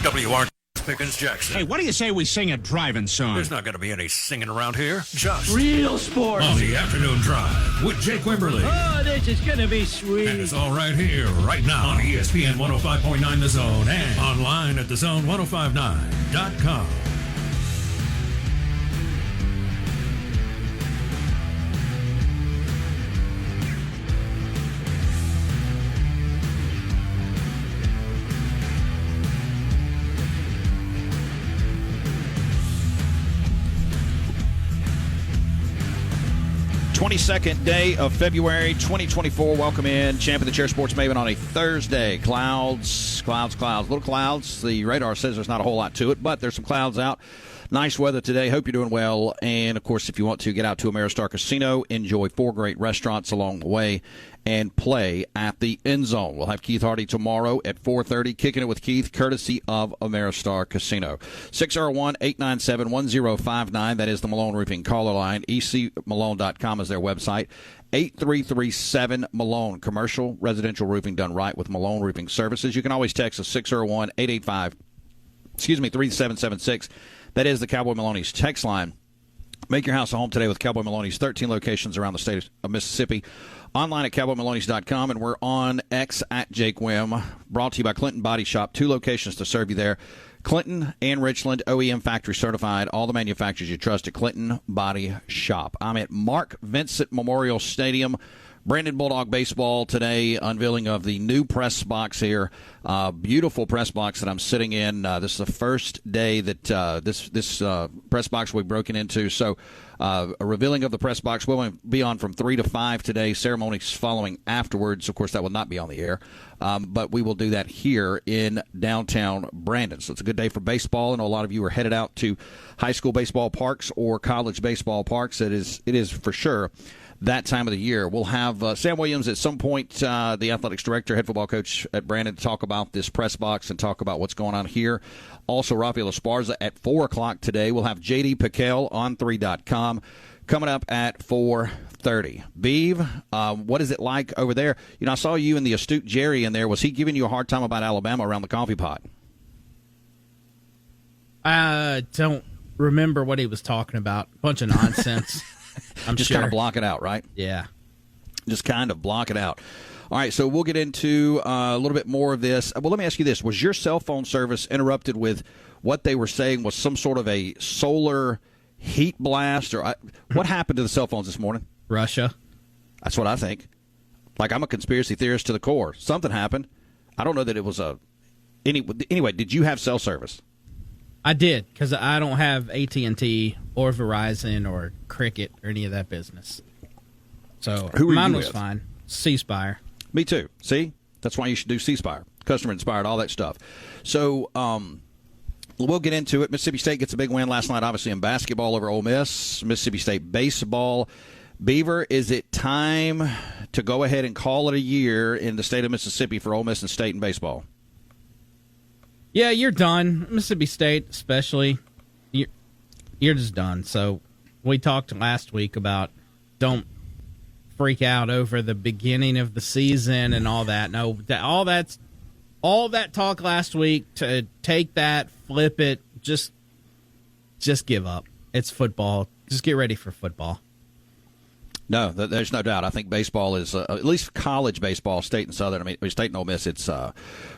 WR Pickens Jackson. Hey, what do you say we sing a driving song? There's not going to be any singing around here. Just real sports. On the afternoon drive with Jake Wimberly. Oh, this is going to be sweet. And it's all right here, right now on ESPN 105.9 The Zone and online at thezone1059.com. Second day of February 2024. Welcome in. Champ of the Chair Sports Maven on a Thursday. Clouds, little clouds. The radar says there's not a whole lot to it, but there's some clouds out. Nice weather today. Hope you're doing well. And, of course, if you want to get out to Ameristar Casino, enjoy 4 great restaurants along the way, and play at the End Zone. We'll have Keith Hardy tomorrow at 4:30, kicking it with Keith, courtesy of Ameristar Casino. 601-897-1059. That is the Malone Roofing caller line. ecmalone.com is their website. 833-7-MALONE. Commercial, residential roofing done right with Malone Roofing Services. You can always text us 601-885-3776. That is the Cowboy Maloney's text line. Make your house a home today with Cowboy Maloney's 13 locations around the state of Mississippi. Online at CowboyMaloney's.com, and we're on X at Jake Wim. Brought to you by Clinton Body Shop. 2 locations to serve you there. Clinton and Richland, OEM factory certified. All the manufacturers you trust at Clinton Body Shop. I'm at Mark Vincent Memorial Stadium. Brandon Bulldog Baseball today, unveiling of the new press box here. Beautiful press box that I'm sitting in. This is the first day that this press box will be broken into. So a revealing of the press box will be on from 3 to 5 today. Ceremonies following afterwards. Of course, that will not be on the air. But we will do that here in downtown Brandon. So it's a good day for baseball. I know a lot of you are headed out to high school baseball parks or college baseball parks. It is for sure that time of the year. We'll have Sam Williams at some point, the athletics director, head football coach at Brandon, to talk about this press box and talk about what's going on here. Also, Rafael Esparza at 4 o'clock today. We'll have J.D. Piquel on 3.com coming up at 4:30. Beeve, what is it like over there? You know, I saw you and the astute Jerry in there. Was he giving you a hard time about Alabama around the coffee pot? I don't remember what he was talking about. Bunch of nonsense. I'm just kind of block it out, right? Yeah. Just kind of block it out. All right, so we'll get into a little bit more of this. Well, let me ask you this. Was your cell phone service interrupted with what they were saying was some sort of a solar heat blast? Or what happened to the cell phones this morning? Russia. That's what I think. Like, I'm a conspiracy theorist to the core. Something happened. I don't know that it was a... Anyway, did you have cell service? I did, because I don't have AT&T or Verizon or Cricket or any of that business. So mine was fine. C-Spire. Me too. See? That's why you should do C-Spire. Customer-inspired, all that stuff. So we'll get into it. Mississippi State gets a big win last night, obviously, in basketball over Ole Miss. Mississippi State baseball. Beaver, is it time to go ahead and call it a year in the state of Mississippi for Ole Miss and State in baseball? Yeah, you're done. Mississippi State, especially, you're just done. So we talked last week about don't freak out over the beginning of the season and all that. No, all that talk last week, to take that, flip it, just give up. It's football. Just get ready for football. No, there's no doubt. I think baseball is, at least college baseball, state and southern, state and Ole Miss, it's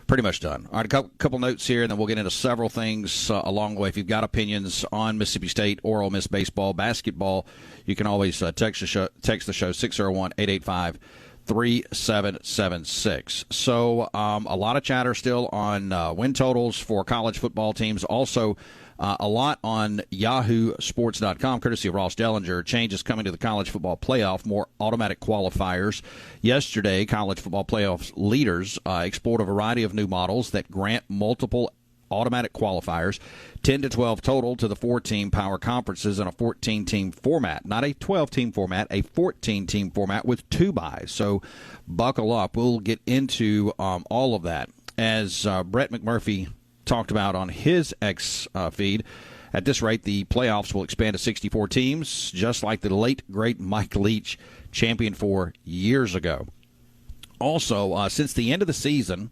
pretty much done. All right, a couple notes here, and then we'll get into several things along the way. If you've got opinions on Mississippi State or Ole Miss baseball, basketball, you can always text the show 601-885-3776. So a lot of chatter still on win totals for college football teams. Also, a lot on yahoosports.com, courtesy of Ross Dellinger. Changes coming to the college football playoff, more automatic qualifiers. Yesterday, college football playoff leaders explored a variety of new models that grant multiple automatic qualifiers, 10 to 12 total, to the 4-team power conferences in a 14-team format. Not a 12-team format, a 14-team format with 2 byes. So buckle up. We'll get into all of that. As Brett McMurphy talked about on his X feed, at this rate, the playoffs will expand to 64 teams, just like the late, great Mike Leach championed 4 years ago. Also, since the end of the season,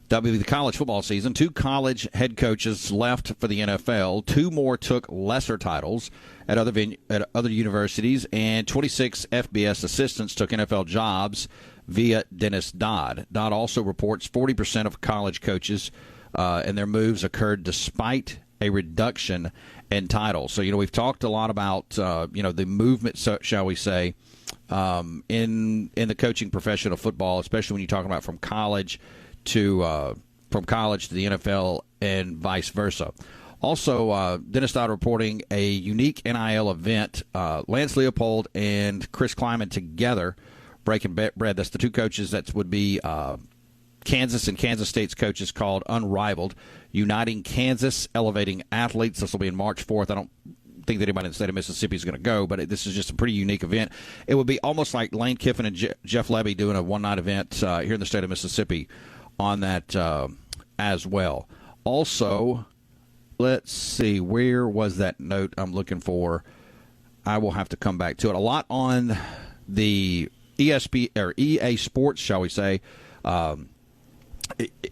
That would be the college football season. 2 college head coaches left for the NFL. 2 more took lesser titles at other universities, and 26 FBS assistants took NFL jobs via Dennis Dodd. Dodd also reports 40% of college coaches and their moves occurred despite a reduction in titles. So, we've talked a lot about, the movement, shall we say, in the coaching profession of football, especially when you're talking about from college to the NFL and vice versa. Also, Dennis Dodd reporting a unique NIL event. Lance Leopold and Chris Kleiman together breaking bread. That's the 2 coaches that would be Kansas and Kansas State's coaches, called Unrivaled, Uniting Kansas, Elevating Athletes. This will be on March 4th. I don't think that anybody in the state of Mississippi is going to go, but this is just a pretty unique event. It would be almost like Lane Kiffin and Jeff Levy doing a one-night event here in the state of Mississippi on that as well. Also, let's see, where was that note I'm looking for? I will have to come back to it. A lot on the EA Sports, shall we say,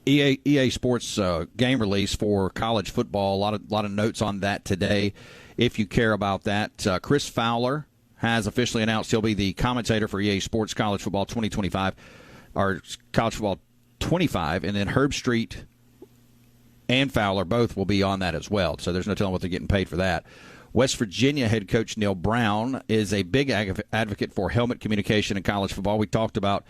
EA Sports game release for college football. A lot of notes on that today, if you care about that. Chris Fowler has officially announced he'll be the commentator for EA Sports College Football 2025, or College Football 25, and then Herb Street and Fowler both will be on that as well. So there's no telling what they're getting paid for that. West Virginia head coach Neil Brown is a big advocate for helmet communication in college football. We talked about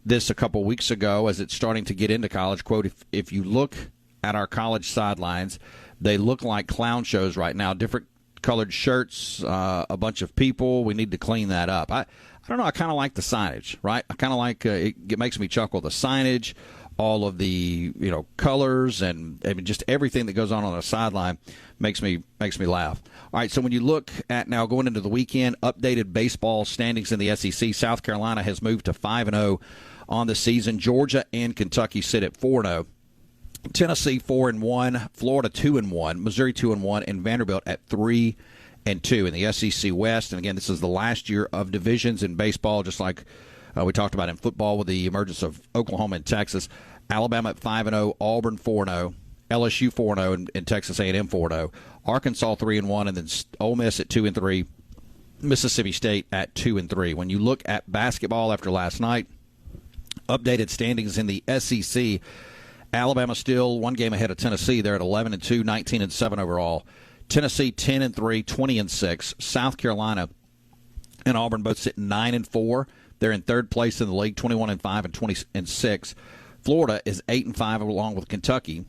this a couple weeks ago as it's starting to get into college. Quote, if you look at our college sidelines, they look like clown shows right now. Different colored shirts, a bunch of people. We need to clean that up. I don't know. I kind of like the signage, right? I kind of like it makes me chuckle. The signage, all of the colors, and just everything that goes on the sideline makes me laugh. All right, so when you look at now going into the weekend, updated baseball standings in the SEC, South Carolina has moved to 5-0 on the season. Georgia and Kentucky sit at 4-0. Tennessee 4-1, Florida 2-1, Missouri 2-1, and Vanderbilt at 3-2 in the SEC West. And again, this is the last year of divisions in baseball, just like we talked about in football with the emergence of Oklahoma and Texas. Alabama at 5-0, Auburn 4-0, LSU 4-0, and Texas A&M 4-0. Arkansas 3-1, and then Ole Miss at 2-3. Mississippi State at 2-3. When you look at basketball after last night, updated standings in the SEC. Alabama still one game ahead of Tennessee. They're at 11-2, 19-7 overall. Tennessee 10-3, 20-6. South Carolina and Auburn both sit 9-4. They're in third place in the league, 21-5 and 20-6. Florida is 8-5 along with Kentucky,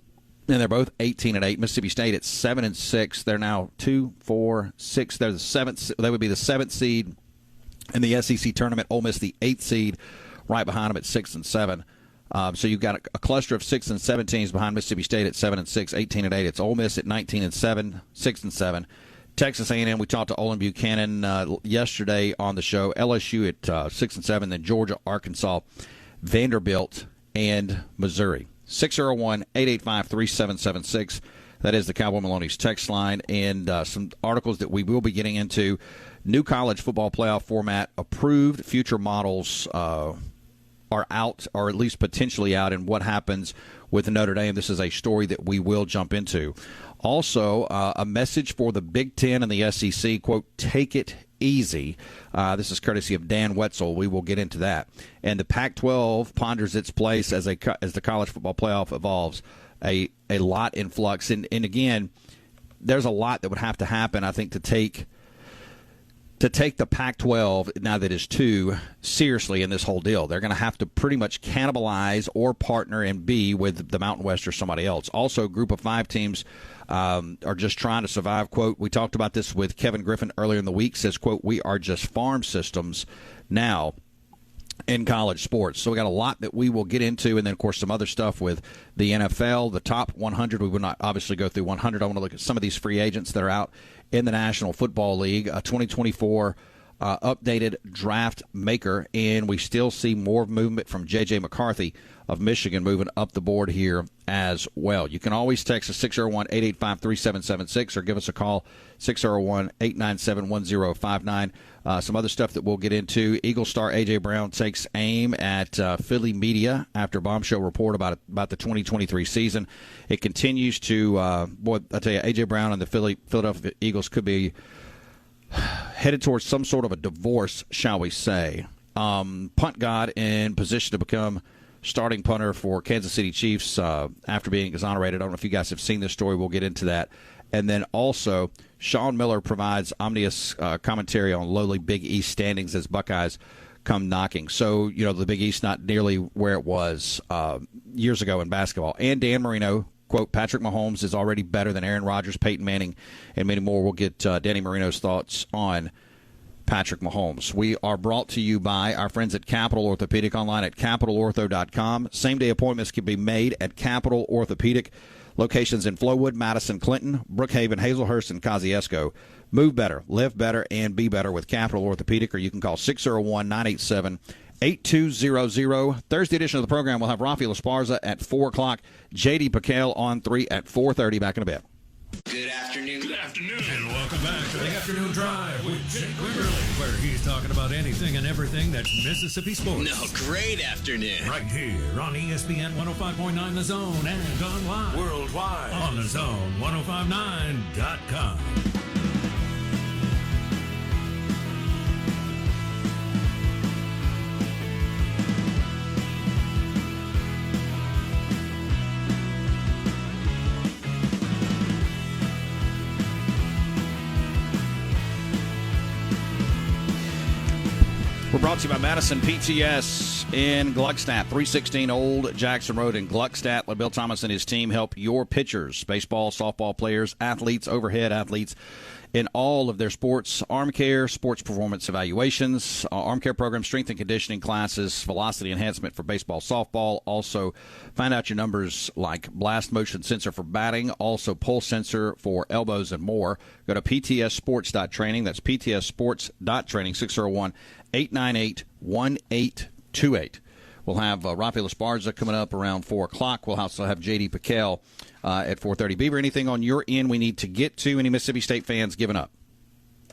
and they're both 18-8. Mississippi State at 7-6. They're now 2, 4, 6. They're the seventh. They would be the 7th seed in the SEC tournament. Ole Miss the 8th seed, right behind them at 6-7. So you've got a cluster of 6 and 7 teams behind Mississippi State at 7-6, 18-8. It's Ole Miss at 19-7, 6-7. Texas A&M, we talked to Olin Buchanan yesterday on the show. LSU at 6-7, then Georgia, Arkansas, Vanderbilt, and Missouri. 601-885-3776. That is the Cowboy Maloney's text line, and some articles that we will be getting into. New college football playoff format approved. Future models are out, or at least potentially out, and what happens with Notre Dame. This is a story that we will jump into. Also, a message for the Big Ten and the SEC, quote, take it easy. This is courtesy of Dan Wetzel. We will get into that. And the Pac-12 ponders its place as the college football playoff evolves. A lot in flux. And again, there's a lot that would have to happen, I think, to take the Pac-12, now that is 2, seriously in this whole deal. They're going to have to pretty much cannibalize or partner and be with the Mountain West or somebody else. Also, a group of 5 teams are just trying to survive. Quote, we talked about this with Kevin Griffin earlier in the week, says, quote, we are just farm systems now in college sports. So we got a lot that we will get into, and then, of course, some other stuff with the NFL, the top 100. We will not obviously go through 100. I want to look at some of these free agents that are out in the National Football League. 2024 updated draft maker, and we still see more movement from J.J. McCarthy of Michigan moving up the board here as well. You can always text us 601-885-3776 or give us a call 601-897-1059. Some other stuff that we'll get into. Eagle star A.J. Brown takes aim at Philly media after bombshell report about the 2023 season. It continues to, I tell you, A.J. Brown and the Philadelphia Eagles could be headed towards some sort of a divorce, shall we say. Punt God in position to become starting punter for Kansas City Chiefs after being exonerated. I don't know if you guys have seen this story. We'll get into that. And then also, Sean Miller provides ominous commentary on lowly Big East standings as Buckeyes come knocking. So, the Big East not nearly where it was years ago in basketball. And Dan Marino, quote, Patrick Mahomes is already better than Aaron Rodgers, Peyton Manning, and many more. We'll get Danny Marino's thoughts on Patrick Mahomes. We are brought to you by our friends at Capital Orthopedic, online at capitalortho.com. Same-day appointments can be made at Capital Orthopedic. Locations in Flowood, Madison, Clinton, Brookhaven, Hazelhurst, and Kosciuszko. Move better, live better, and be better with Capital Orthopedic, or you can call 601-987-8200. Thursday edition of the program, we'll have Rafael Esparza at 4 o'clock, J.D. Piquel on 3 at 4:30. Back in a bit. Good afternoon. Good afternoon. And welcome back to the Afternoon Drive with Jake Wimberly, where he's talking about anything and everything that's Mississippi sports. No, great afternoon. Right here on ESPN 105.9 The Zone and online worldwide on thezone1059.com. We're brought to you by Madison PTS in Gluckstadt, 316 Old Jackson Road in Gluckstadt. Let Bill Thomas and his team help your pitchers, baseball, softball players, athletes, overhead athletes in all of their sports, arm care, sports performance evaluations, arm care program, strength and conditioning classes, velocity enhancement for baseball, softball. Also, find out your numbers like blast motion sensor for batting, also pulse sensor for elbows and more. Go to ptssports.training. That's ptssports.training, 601-898-1828. We'll have Rafael Esparza coming up around 4 o'clock. We'll also have J.D. Piquel at 4:30. Beaver, anything on your end we need to get to? Any Mississippi State fans giving up?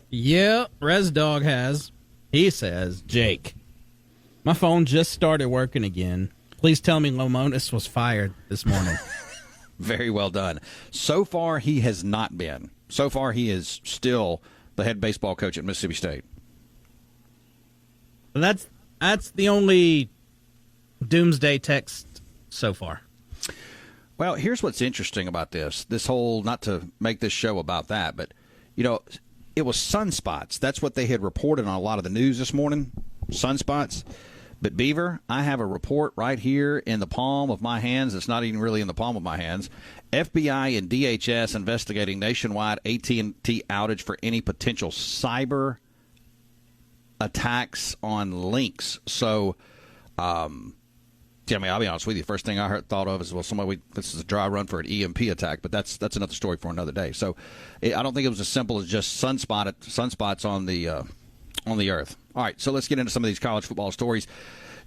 Yeah, Res Dog has. He says, Jake, my phone just started working again. Please tell me Lamonis was fired this morning. Very well done. So far, he has not been. So far, he is still the head baseball coach at Mississippi State. That's the only doomsday text so far. Well, here's what's interesting about this whole, not to make this show about that, but, it was sunspots. That's what they had reported on a lot of the news this morning, sunspots. But, Beaver, I have a report right here in the palm of my hands. It's not even really in the palm of my hands. FBI and DHS investigating nationwide AT&T outage for any potential cyber attacks on links. So, I'll be honest with you. First thing I thought of is, this is a dry run for an EMP attack, but that's another story for another day. So, I don't think it was as simple as just sunspots on the earth. All right, so let's get into some of these college football stories.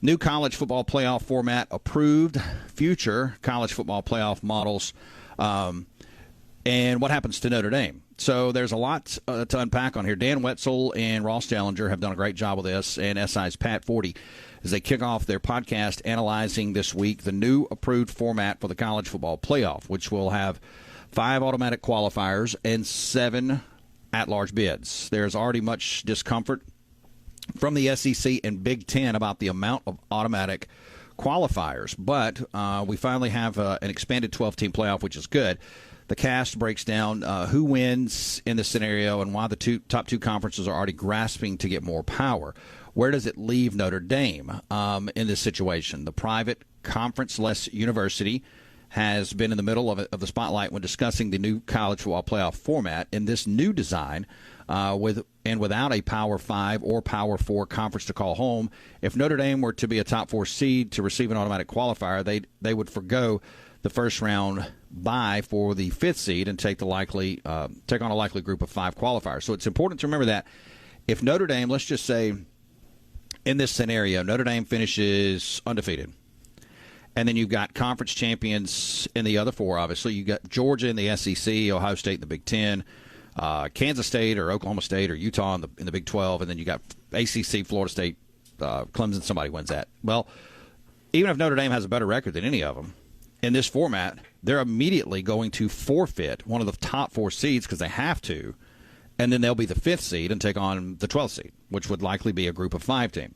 New college football playoff format approved. Future college football playoff models, and what happens to Notre Dame. So there's a lot to unpack on here. Dan Wetzel and Ross Challenger have done a great job with this, and SI's Pat Forty, as they kick off their podcast analyzing this week the new approved format for the college football playoff, which will have 5 automatic qualifiers and 7 at-large bids. There's already much discomfort from the SEC and Big Ten about the amount of automatic qualifiers, but we finally have an expanded 12-team playoff, which is good. The cast breaks down who wins in this scenario and why the top two conferences are already grasping to get more power. Where does it leave Notre Dame in this situation? The private conference-less university has been in the middle of the spotlight when discussing the new college football playoff format. In this new design, without a Power 5 or Power 4 conference to call home, if Notre Dame were to be a top 4 seed to receive an automatic qualifier, they would forgo the first round bye for the 5th seed and take on a likely group of 5 qualifiers. So it's important to remember that if Notre Dame, let's just say, in this scenario, Notre Dame finishes undefeated, and then you've got conference champions in the other four, obviously. You've got Georgia in the SEC, Ohio State in the Big Ten, Kansas State or Oklahoma State or Utah in the Big 12, and then you got ACC, Florida State, Clemson, somebody wins that. Well, even if Notre Dame has a better record than any of them, in this format, they're immediately going to forfeit one of the top 4 seeds because they have to, and then they'll be the 5th seed and take on the 12th seed, which would likely be a group of 5 team.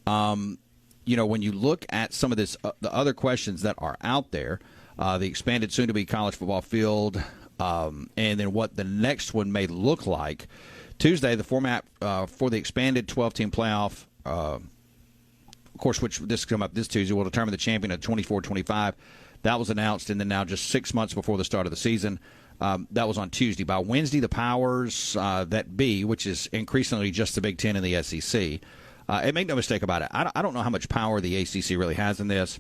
When you look at some of this, the other questions that are out there, the expanded soon-to-be college football field, and then what the next one may look like. Tuesday, the format for the expanded 12-team playoff, of course, which this come up this Tuesday, will determine the champion of 24-25. That was announced, and then now just 6 months before the start of the season. That was on Tuesday. By Wednesday, the powers that be, which is increasingly just the Big Ten and the SEC, and make no mistake about it, I don't know how much power the ACC really has in this.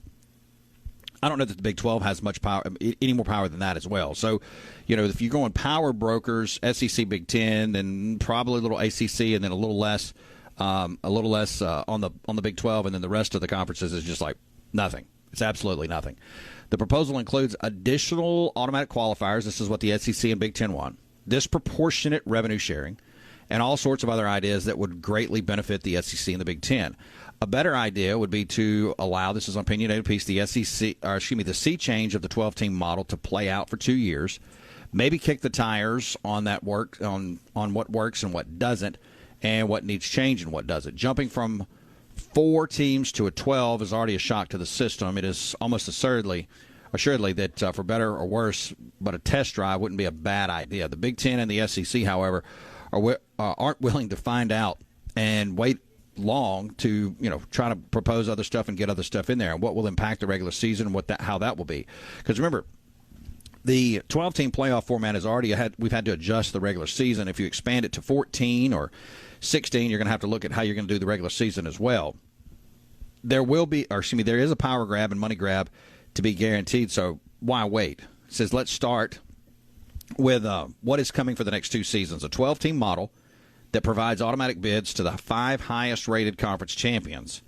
I don't know that the Big 12 has much power, any more power than that as well. So, if you go on power brokers, SEC, Big Ten, then probably a little ACC, and then a little less on the Big 12, and then the rest of the conferences is just like nothing. It's absolutely nothing. The proposal includes additional automatic qualifiers. This is what the SEC and Big Ten want. Disproportionate revenue sharing, and all sorts of other ideas that would greatly benefit the SEC and the Big Ten. A better idea would be to allow, this is on opinionated piece, the the sea change of the 12-team model to play out for 2 years. Maybe kick the tires on that work, on what works and what doesn't, and what needs change and what doesn't. Jumping from 4 teams to a 12 is already a shock to the system. It is almost assuredly that for better or worse, but a test drive wouldn't be a bad idea. The Big Ten and the SEC, however, aren't willing to find out and wait long to try to propose other stuff and get other stuff in there, and what will impact the regular season and how that will be. Because remember, the 12-team playoff format we've had to adjust the regular season. If you expand it to 14 or 16, you're going to have to look at how you're going to do the regular season as well. There is a power grab and money grab to be guaranteed, so why wait? It says let's start with what is coming for the next 2 seasons. A 12-team model that provides automatic bids to the 5 highest-rated conference champions.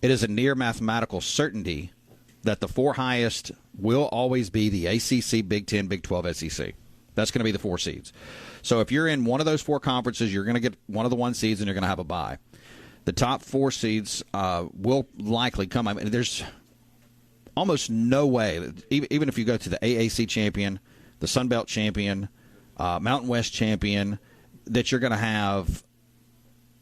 It is a near mathematical certainty that the 4 highest will always be the ACC, Big Ten, Big 12, SEC. That's going to be the 4 seeds. So if you're in one of those 4 conferences, you're going to get one of the 1 seeds and you're going to have a bye. The top 4 seeds will likely come. I mean, there's almost no way, even if you go to the AAC champion, the Sun Belt champion, Mountain West champion, that you're going to have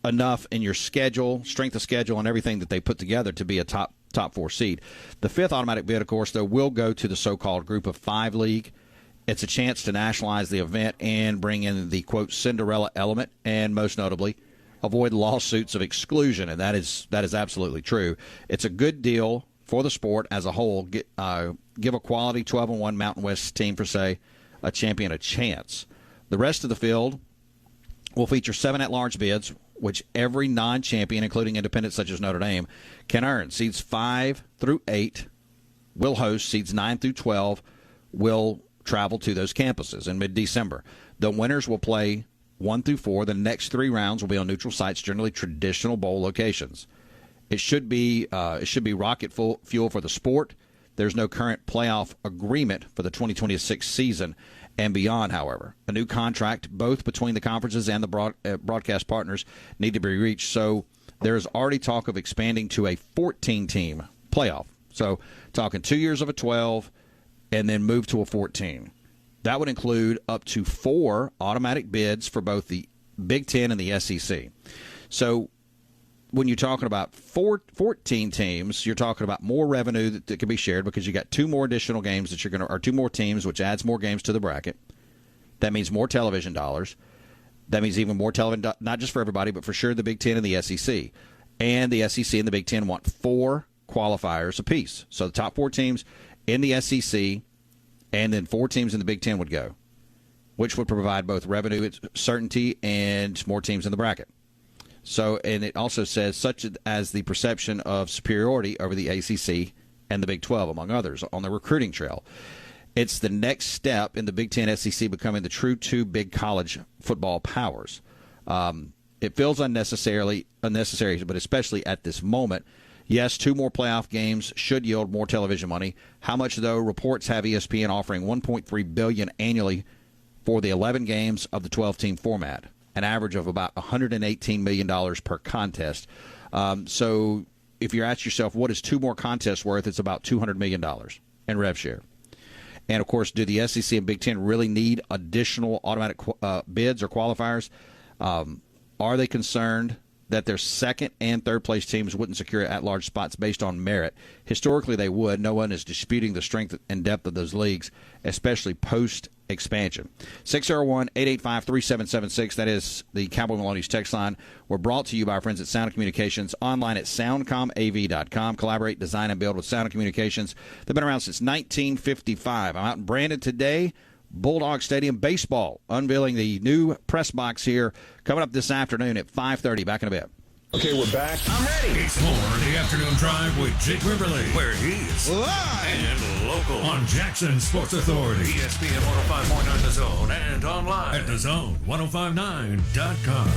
enough in your schedule, strength of schedule, and everything that they put together to be a top 4 seed. The 5th automatic bid, of course, though, will go to the so-called Group of 5 league. It's a chance to nationalize the event and bring in the, quote, Cinderella element, and most notably, avoid lawsuits of exclusion, and that is absolutely true. It's a good deal for the sport as a whole. Give a quality 12-1 Mountain West team, per se, a champion a chance. The rest of the field will feature 7 at-large bids, which every non-champion, including independents such as Notre Dame, can earn. Seeds 5 through 8 will host. Seeds 9 through 12 will travel to those campuses in mid-December. The winners will play 1 through 4. The next 3 rounds will be on neutral sites, generally traditional bowl locations. It should be rocket fuel for the sport. There's no current playoff agreement for the 2026 season and beyond, however. A new contract, both between the conferences and the broadcast partners, need to be reached. So there's already talk of expanding to a 14-team playoff. So talking 2 years of a 12 and then move to a 14. That would include up to 4 automatic bids for both the Big Ten and the SEC. So when you're talking about 14 teams, you're talking about more revenue that can be shared because you got 2 more additional games that or 2 more teams, which adds more games to the bracket. That means more television dollars. That means even more television, not just for everybody, but for sure the Big Ten and the SEC. And the SEC and the Big Ten want 4 qualifiers apiece. So the top 4 teams in the SEC and then 4 teams in the Big Ten would go, which would provide both revenue certainty and more teams in the bracket. So, and it also says such as the perception of superiority over the ACC and the Big 12, among others, on the recruiting trail. It's the next step in the Big Ten SEC becoming the true 2 big college football powers. It feels unnecessary, but especially at this moment. Yes, 2 more playoff games should yield more television money. How much, though? Reports have ESPN offering $1.3 billion annually for the 11 games of the 12-team format, an average of about $118 million per contest. So if you're asking yourself, what is 2 more contests worth? It's about $200 million in rev share. And, of course, do the SEC and Big Ten really need additional automatic bids or qualifiers? Are they concerned that their second and third place teams wouldn't secure at-large spots based on merit? Historically, they would. No one is disputing the strength and depth of those leagues, especially post-expansion. 601-885-3776. That is the Cowboy Maloney's text line. We're brought to you by our friends at Sound Communications, online at soundcomav.com. Collaborate, design, and build with Sound Communications. They've been around since 1955. I'm out in Brandon today. Bulldog Stadium baseball, unveiling the new press box here, coming up this afternoon at 5:30. Back in a bit. Okay, we're back. I'm ready. It's more in the afternoon drive with Jake Wimberly, where he's live and local on Jackson Sports Authority, ESPN 105.9 The Zone, and online at thezone1059.com.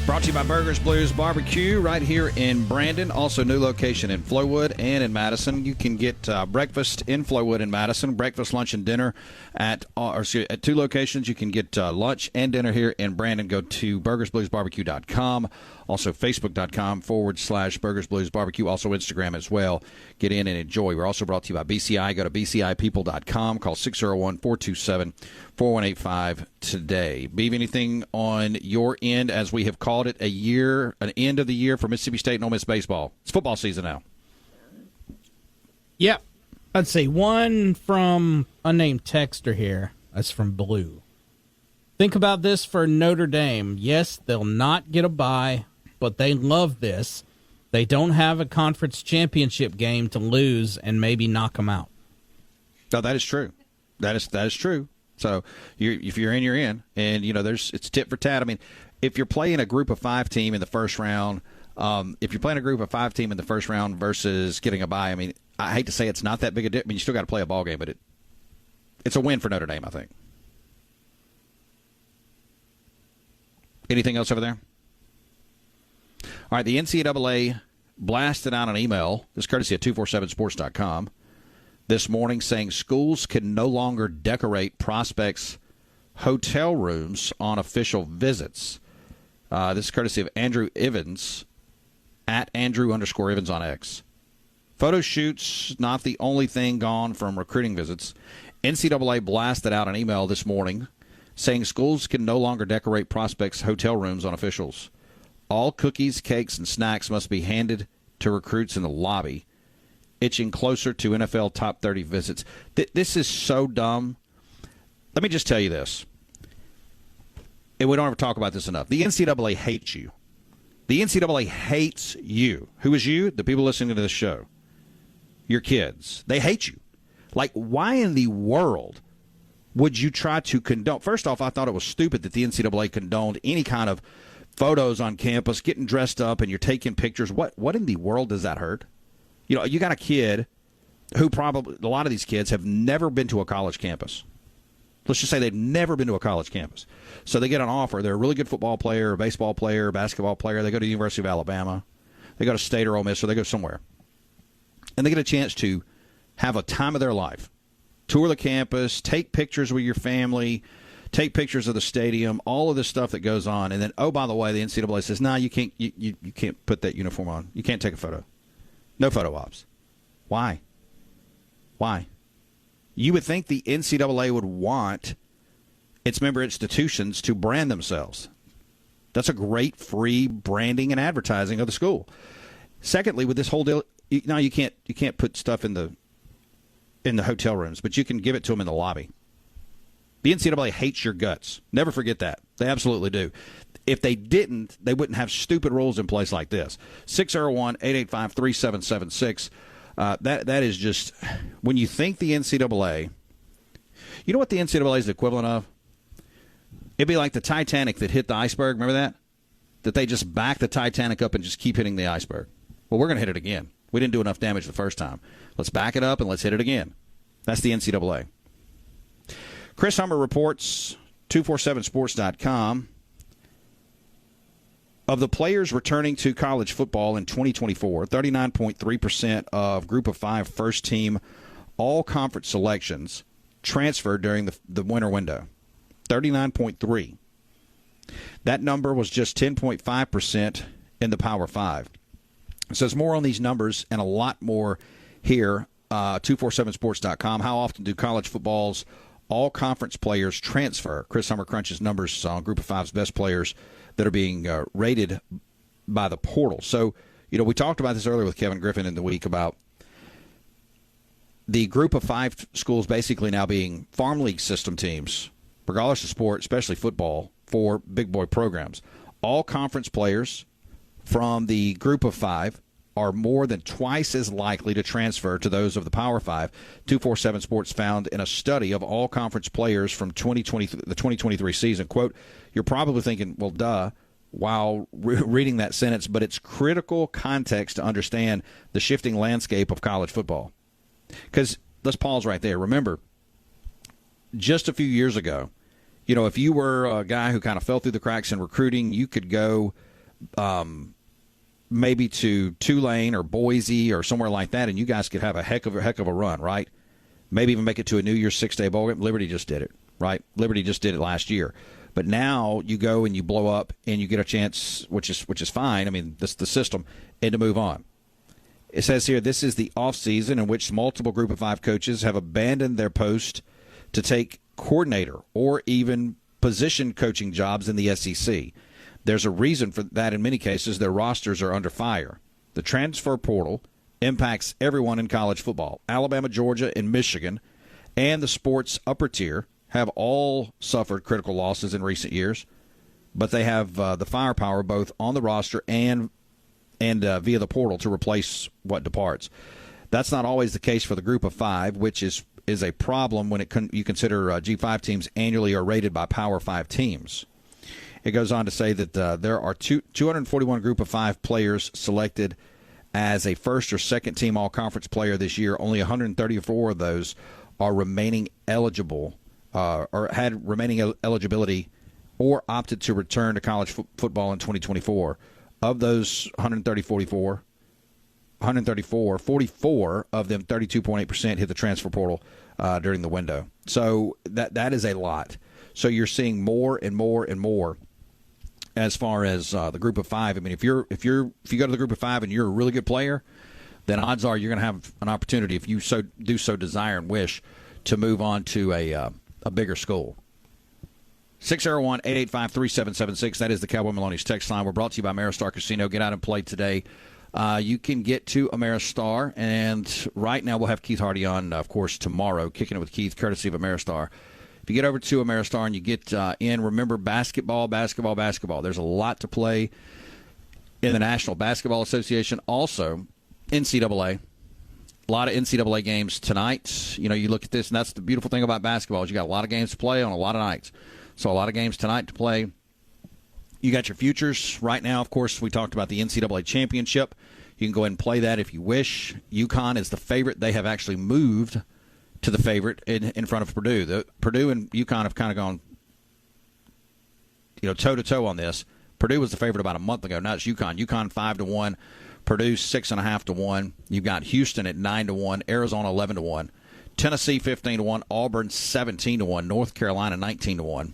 Brought to you by Burgers Blues Barbecue right here in Brandon. Also, new location in Flowood and in Madison. You can get breakfast in Flowood and Madison, breakfast, lunch, and dinner at 2 locations. You can get lunch and dinner here in Brandon. Go to burgersbluesbarbecue.com. Also, facebook.com/Burgers Blues Barbecue. Also, Instagram as well. Get in and enjoy. We're also brought to you by BCI. Go to bcipeople.com. Call 601-427-4185 today. Beav, anything on your end as we have called it an end of the year for Mississippi State and Ole Miss baseball? It's football season now. Yep. Let's see. One from unnamed texter here. That's from Blue. Think about this for Notre Dame. Yes, they'll not get a bye, but they love this. They don't have a conference championship game to lose and maybe knock them out. No, that is true. That is true. So if you're in, you're in. And, it's tit for tat. I mean, if you're playing a group of 5 team in the first round, versus getting a bye, I mean, I hate to say it's not that big a difference. I mean, you still got to play a ball game, but it's a win for Notre Dame, I think. Anything else over there? All right, the NCAA blasted out an email, this courtesy of 247sports.com, this morning saying schools can no longer decorate prospects' hotel rooms on official visits. This is courtesy of Andrew Evans, at Andrew_Evans on X. Photo shoots, not the only thing gone from recruiting visits. NCAA blasted out an email this morning saying schools can no longer decorate prospects' hotel rooms on officials. All cookies, cakes, and snacks must be handed to recruits in the lobby, itching closer to NFL top 30 visits. This is so dumb. Let me just tell you this, and we don't ever talk about this enough. The NCAA hates you. The NCAA hates you. Who is you? The people listening to this show. Your kids. They hate you. Like, why in the world would you try to condone? First off, I thought it was stupid that the NCAA condoned any kind of photos on campus, getting dressed up, and you're taking pictures. What in the world does that hurt? You got a kid who probably, a lot of these kids have never been to a college campus. Let's just say they've never been to a college campus. So they get an offer. They're a really good football player, baseball player, basketball player. They go to the University of Alabama. They go to State or Ole Miss, or they go somewhere. And they get a chance to have a time of their life. Tour the campus, take pictures with your family, take pictures of the stadium, all of this stuff that goes on. And then, oh, by the way, the NCAA says, no, you can't put that uniform on. You can't take a photo. No photo ops. Why? You would think the NCAA would want its member institutions to brand themselves. That's a great free branding and advertising of the school. Secondly, with this whole deal, now you can't put stuff in the hotel rooms, but you can give it to them in the lobby. The NCAA hates your guts. Never forget that. They absolutely do. If they didn't, they wouldn't have stupid rules in place like this. 601-885-3776. That is just, when you think the NCAA, you know what the NCAA is the equivalent of? It'd be like the Titanic that hit the iceberg. Remember that? that they just back the Titanic up and just keep hitting the iceberg. Well, we're going to hit it again. We didn't do enough damage the first time. Let's back it up and let's hit it again. That's the NCAA. Chris Hummer reports, 247sports.com, of the players returning to college football in 2024, 39.3% of Group of 5 first-team all-conference selections transferred during the winter window. 39.3%. That number was just 10.5% in the Power 5. So there's more on these numbers and a lot more here, 247sports.com. How often do college football's all-conference players transfer? Chris Hummer crunches numbers on Group of 5's best players that are being rated by the portal. So, we talked about this earlier with Kevin Griffin in the week about the Group of 5 schools basically now being farm league system teams, regardless of sport, especially football, for big boy programs. All conference players from the Group of 5 are more than twice as likely to transfer to those of the Power 5. 247 Sports found in a study of all conference players from the 2023 season. Quote, you're probably thinking, well, duh, while reading that sentence, but it's critical context to understand the shifting landscape of college football. Because let's pause right there. Remember, just a few years ago, if you were a guy who kind of fell through the cracks in recruiting, you could go maybe to Tulane or Boise or somewhere like that, and you guys could have a heck of a run, right? Maybe even make it to a New Year's Six-Day Bowl game. Liberty just did it, right? Liberty just did it last year. But now you go and you blow up and you get a chance, which is fine. I mean, that's the system, and to move on. It says here, this is the offseason in which multiple Group of 5 coaches have abandoned their post to take coordinator or even position coaching jobs in the SEC. There's a reason for that. In many cases, their rosters are under fire. The transfer portal impacts everyone in college football. Alabama, Georgia, and Michigan, and the sports upper tier have all suffered critical losses in recent years, but they have the firepower both on the roster and via the portal to replace what departs. That's not always the case for the Group of 5, which is a problem when you consider G5 teams annually are rated by Power 5 teams. It goes on to say that there are 241 Group of 5 players selected as a first or second team all-conference player this year. Only 134 of those are remaining eligible or had remaining eligibility or opted to return to college football in 2024. Of those 134, 44 of them, 32.8%, hit the transfer portal during the window. So that is a lot. So you're seeing more and more and more as far as the Group of 5. I mean, if you go to the Group of 5 and you're a really good player, then odds are you're going to have an opportunity, if you so desire and wish, to move on to a bigger school. 601-885-3776. That is the Cowboy Maloney's text line. We're brought to you by Ameristar Casino. Get out and play today. You can get to Ameristar, and right now we'll have Keith Hardy on, of course, tomorrow, kicking it with Keith, courtesy of Ameristar. If you get over to Ameristar and you get in, remember basketball. There's a lot to play in the National Basketball Association. Also, NCAA. A lot of NCAA games tonight. You look at this, and that's the beautiful thing about basketball is you got a lot of games to play on a lot of nights. So a lot of games tonight to play. You got your futures right now. Of course, we talked about the NCAA championship. You can go ahead and play that if you wish. UConn is the favorite. They have actually moved to the favorite in front of Purdue. Purdue and UConn have kind of gone, toe-to-toe on this. Purdue was the favorite about a month ago. Now it's UConn. UConn 5-1. Purdue 6.5-1. You've got Houston at 9-1. Arizona 11-1. Tennessee 15-1. Auburn 17-1. North Carolina 19-1.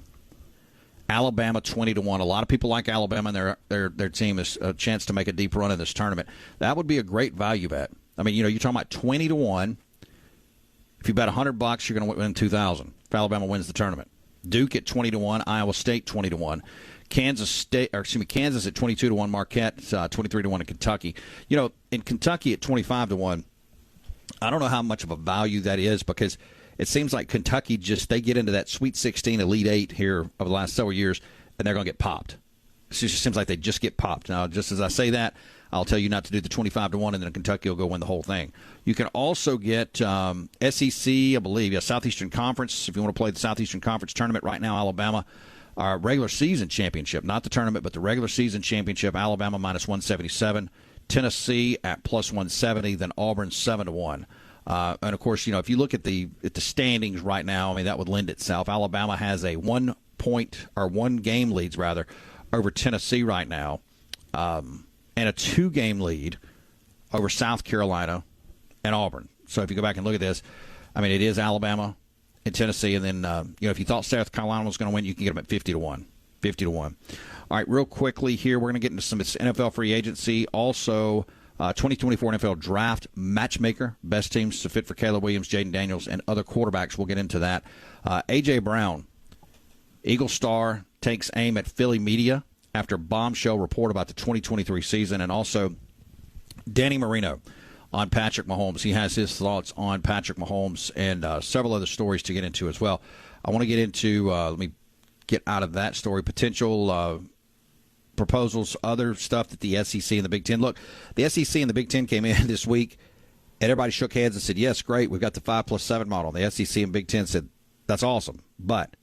Alabama 20-1. A lot of people like Alabama and their team is a chance to make a deep run in this tournament. That would be a great value bet. I mean, you're talking about 20-1. If you bet $100, you're going to win $2,000 if Alabama wins the tournament. Duke at 20-1. Iowa State 20-1. Kansas at 22-1. Marquette 23-1 in Kentucky. In Kentucky at 25-1. I don't know how much of a value that is because it seems like Kentucky they get into that Sweet 16, Elite 8 here over the last several years, and they're going to get popped. It just seems like they just get popped. Now, just as I say that, I'll tell you not to do the 25-1, and then Kentucky will go win the whole thing. You can also get SEC, I believe, Southeastern Conference. If you want to play the Southeastern Conference tournament right now, Alabama Our regular season championship, not the tournament, but the regular season championship, Alabama minus 177, Tennessee at plus 170, then Auburn 7-1. And, of course, if you look at the standings right now, I mean, that would lend itself. Alabama has a 1 game leads, rather, over Tennessee right now, and a 2-game lead over South Carolina and Auburn. So if you go back and look at this, I mean, it is Alabama and Tennessee, and then, if you thought South Carolina was going to win, you can get them at 50-1. 50-1. All right, real quickly here, we're going to get into some NFL free agency. Also, 2024 NFL Draft Matchmaker, best teams to fit for Caleb Williams, Jaden Daniels, and other quarterbacks. We'll get into that. A.J. Brown, Eagle Star, takes aim at Philly media after bombshell report about the 2023 season, and also Danny Marino on Patrick Mahomes. He has his thoughts on Patrick Mahomes and several other stories to get into as well. I want to get into, let me get out of that story, potential proposals, other stuff that the SEC and the Big Ten. Look, the SEC and the Big Ten came in this week, and everybody shook hands and said, yes, great, we've got the 5+7 model. And the SEC and Big Ten said, that's awesome. But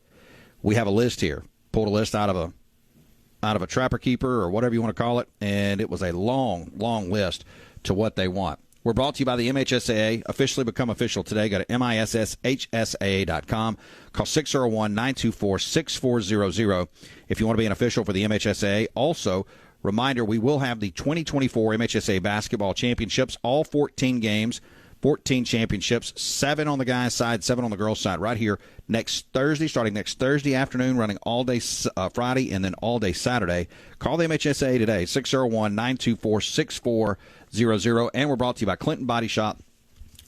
we have a list here. Pulled a list out of a trapper keeper or whatever you want to call it, and it was a long, long list to what they want. We're brought to you by the MHSAA. Officially become official today. Go to MISSHSAA.com. Call 601-924-6400 if you want to be an official for the MHSAA. Also, reminder, we will have the 2024 MHSAA Basketball Championships, all 14 games, 14 championships, 7 on the guys' side, 7 on the girls' side, right here next Thursday, starting next Thursday afternoon, running all day Friday and then all day Saturday. Call the MHSAA today, 601-924-6400. And we're brought to you by Clinton Body Shop,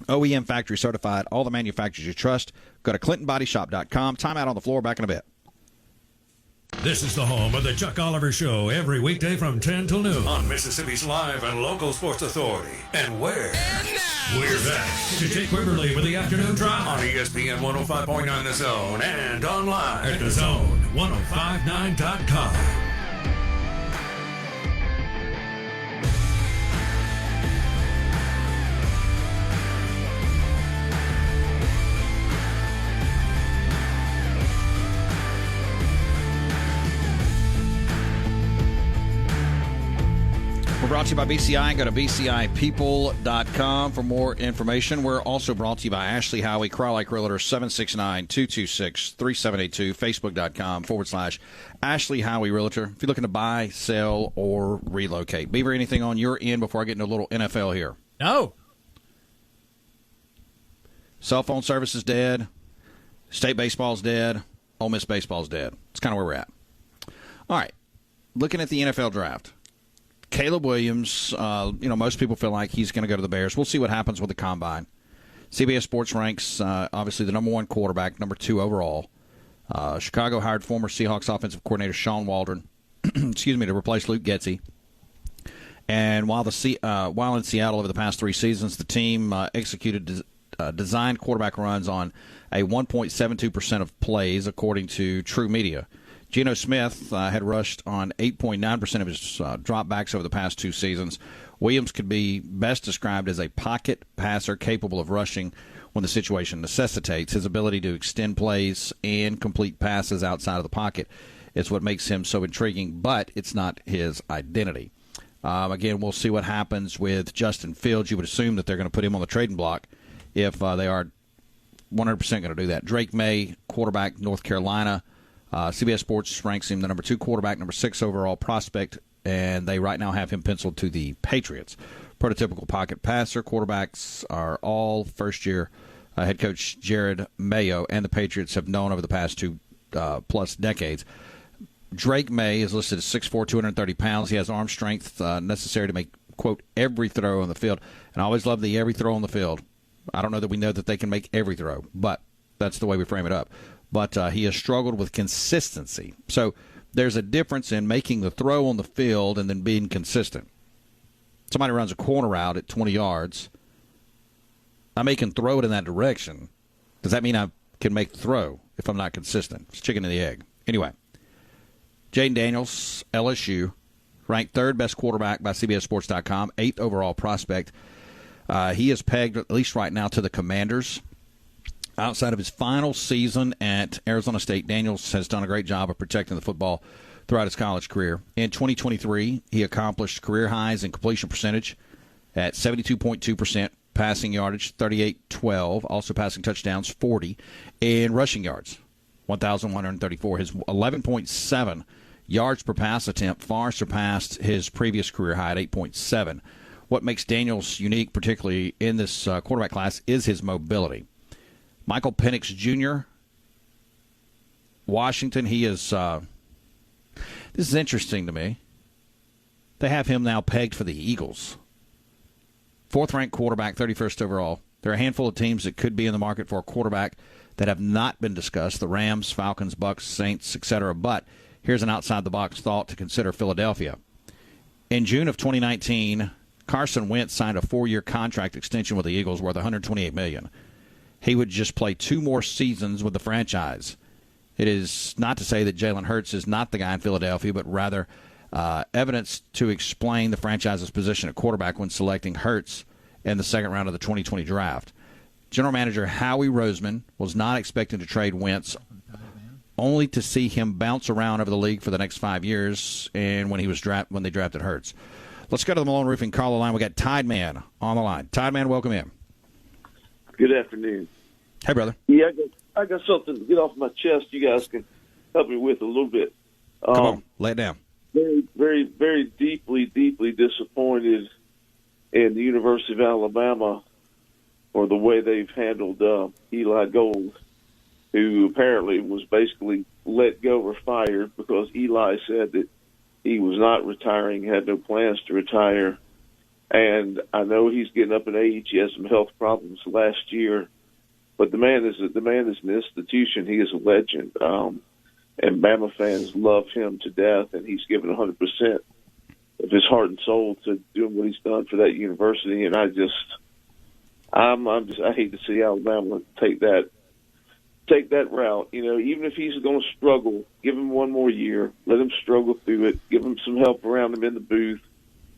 OEM factory certified, all the manufacturers you trust. Go to ClintonBodyShop.com. Time out on the floor, back in a bit. This is the home of the Chuck Oliver Show every weekday from 10 till noon on Mississippi's live and local sports authority. And where? We're back to Jake Wimberly with the afternoon drive on ESPN 105.9 The Zone and online at thezone1059.com. We're brought to you by BCI. Go to bcipeople.com for more information. We're also brought to you by Ashley Howie, Crowlike Realtor, 769-226-3782, facebook.com/Ashley Howie Realtor. If you're looking to buy, sell, or relocate. Beaver, anything on your end before I get into a little NFL here? No. Cell phone service is dead. State baseball's dead. Ole Miss baseball's dead. It's kind of where we're at. All right. Looking at the NFL draft. Caleb Williams, most people feel like he's going to go to the Bears. We'll see what happens with the Combine. CBS Sports ranks, obviously, the number 1 quarterback, number 2 overall. Chicago hired former Seahawks offensive coordinator Sean Waldron, to replace Luke Getsy. And while in Seattle over the past 3 seasons, the team executed designed quarterback runs on a 1.72% of plays, according to True Media. Geno Smith had rushed on 8.9% of his dropbacks over the past 2 seasons. Williams could be best described as a pocket passer capable of rushing when the situation necessitates. His ability to extend plays and complete passes outside of the pocket is what makes him so intriguing, but it's not his identity. Again, we'll see what happens with Justin Fields. You would assume that they're going to put him on the trading block if they are 100% going to do that. Drake May, quarterback, North Carolina. CBS Sports ranks him the number 2 quarterback, number 6 overall prospect, and they right now have him penciled to the Patriots. Prototypical pocket passer. Quarterbacks are all first-year head coach Jared Mayo, and the Patriots have known over the past 2 plus decades. Drake May is listed as 6'4", 230 pounds. He has arm strength necessary to make, quote, every throw on the field. And I always love the every throw on the field. I don't know that we know that they can make every throw, but that's the way we frame it up. But he has struggled with consistency. So there's a difference in making the throw on the field and then being consistent. Somebody runs a corner route at 20 yards. I may can throw it in that direction. Does that mean I can make the throw if I'm not consistent? It's chicken and the egg. Anyway, Jaden Daniels, LSU, ranked 3rd best quarterback by CBSSports.com, 8th overall prospect. He is pegged, at least right now, to the Commanders. Outside of his final season at Arizona State, Daniels has done a great job of protecting the football throughout his college career. In 2023, he accomplished career highs in completion percentage at 72.2%, passing yardage 38-12, also passing touchdowns 40, and rushing yards 1,134. His 11.7 yards per pass attempt far surpassed his previous career high at 8.7. What makes Daniels unique, particularly in this quarterback class, is his mobility. Michael Penix Jr., Washington, he is this is interesting to me. They have him now pegged for the Eagles. Fourth-ranked quarterback, 31st overall. There are a handful of teams that could be in the market for a quarterback that have not been discussed, the Rams, Falcons, Bucks, Saints, etc. But here's an outside-the-box thought to consider Philadelphia. In June of 2019, Carson Wentz signed a 4-year contract extension with the Eagles worth $128 million. He would just play 2 more seasons with the franchise. It is not to say that Jalen Hurts is not the guy in Philadelphia, but rather evidence to explain the franchise's position at quarterback when selecting Hurts in the second round of the 2020 draft. General Manager Howie Roseman was not expecting to trade Wentz, only to see him bounce around over the league for the next 5 years and when they drafted Hurts. Let's go to the Malone Roofing caller line. We got Tide Man on the line. Tide Man, welcome in. Good afternoon. Hey, brother. Yeah, I got something to get off my chest you guys can help me with a little bit. Come on, lay it down. Very, very, very deeply disappointed in the University of Alabama for the way they've handled Eli Gold, who apparently was basically let go or fired because Eli said that he was not retiring, had no plans to retire. And I know he's getting up in age. He had some health problems last year. But the man is an institution. He is a legend. And Bama fans love him to death, and he's given 100% of his heart and soul to doing what he's done for that university. And I hate to see Alabama take that route. You know, even if he's going to struggle, give him one more year, let him struggle through it, give him some help around him in the booth.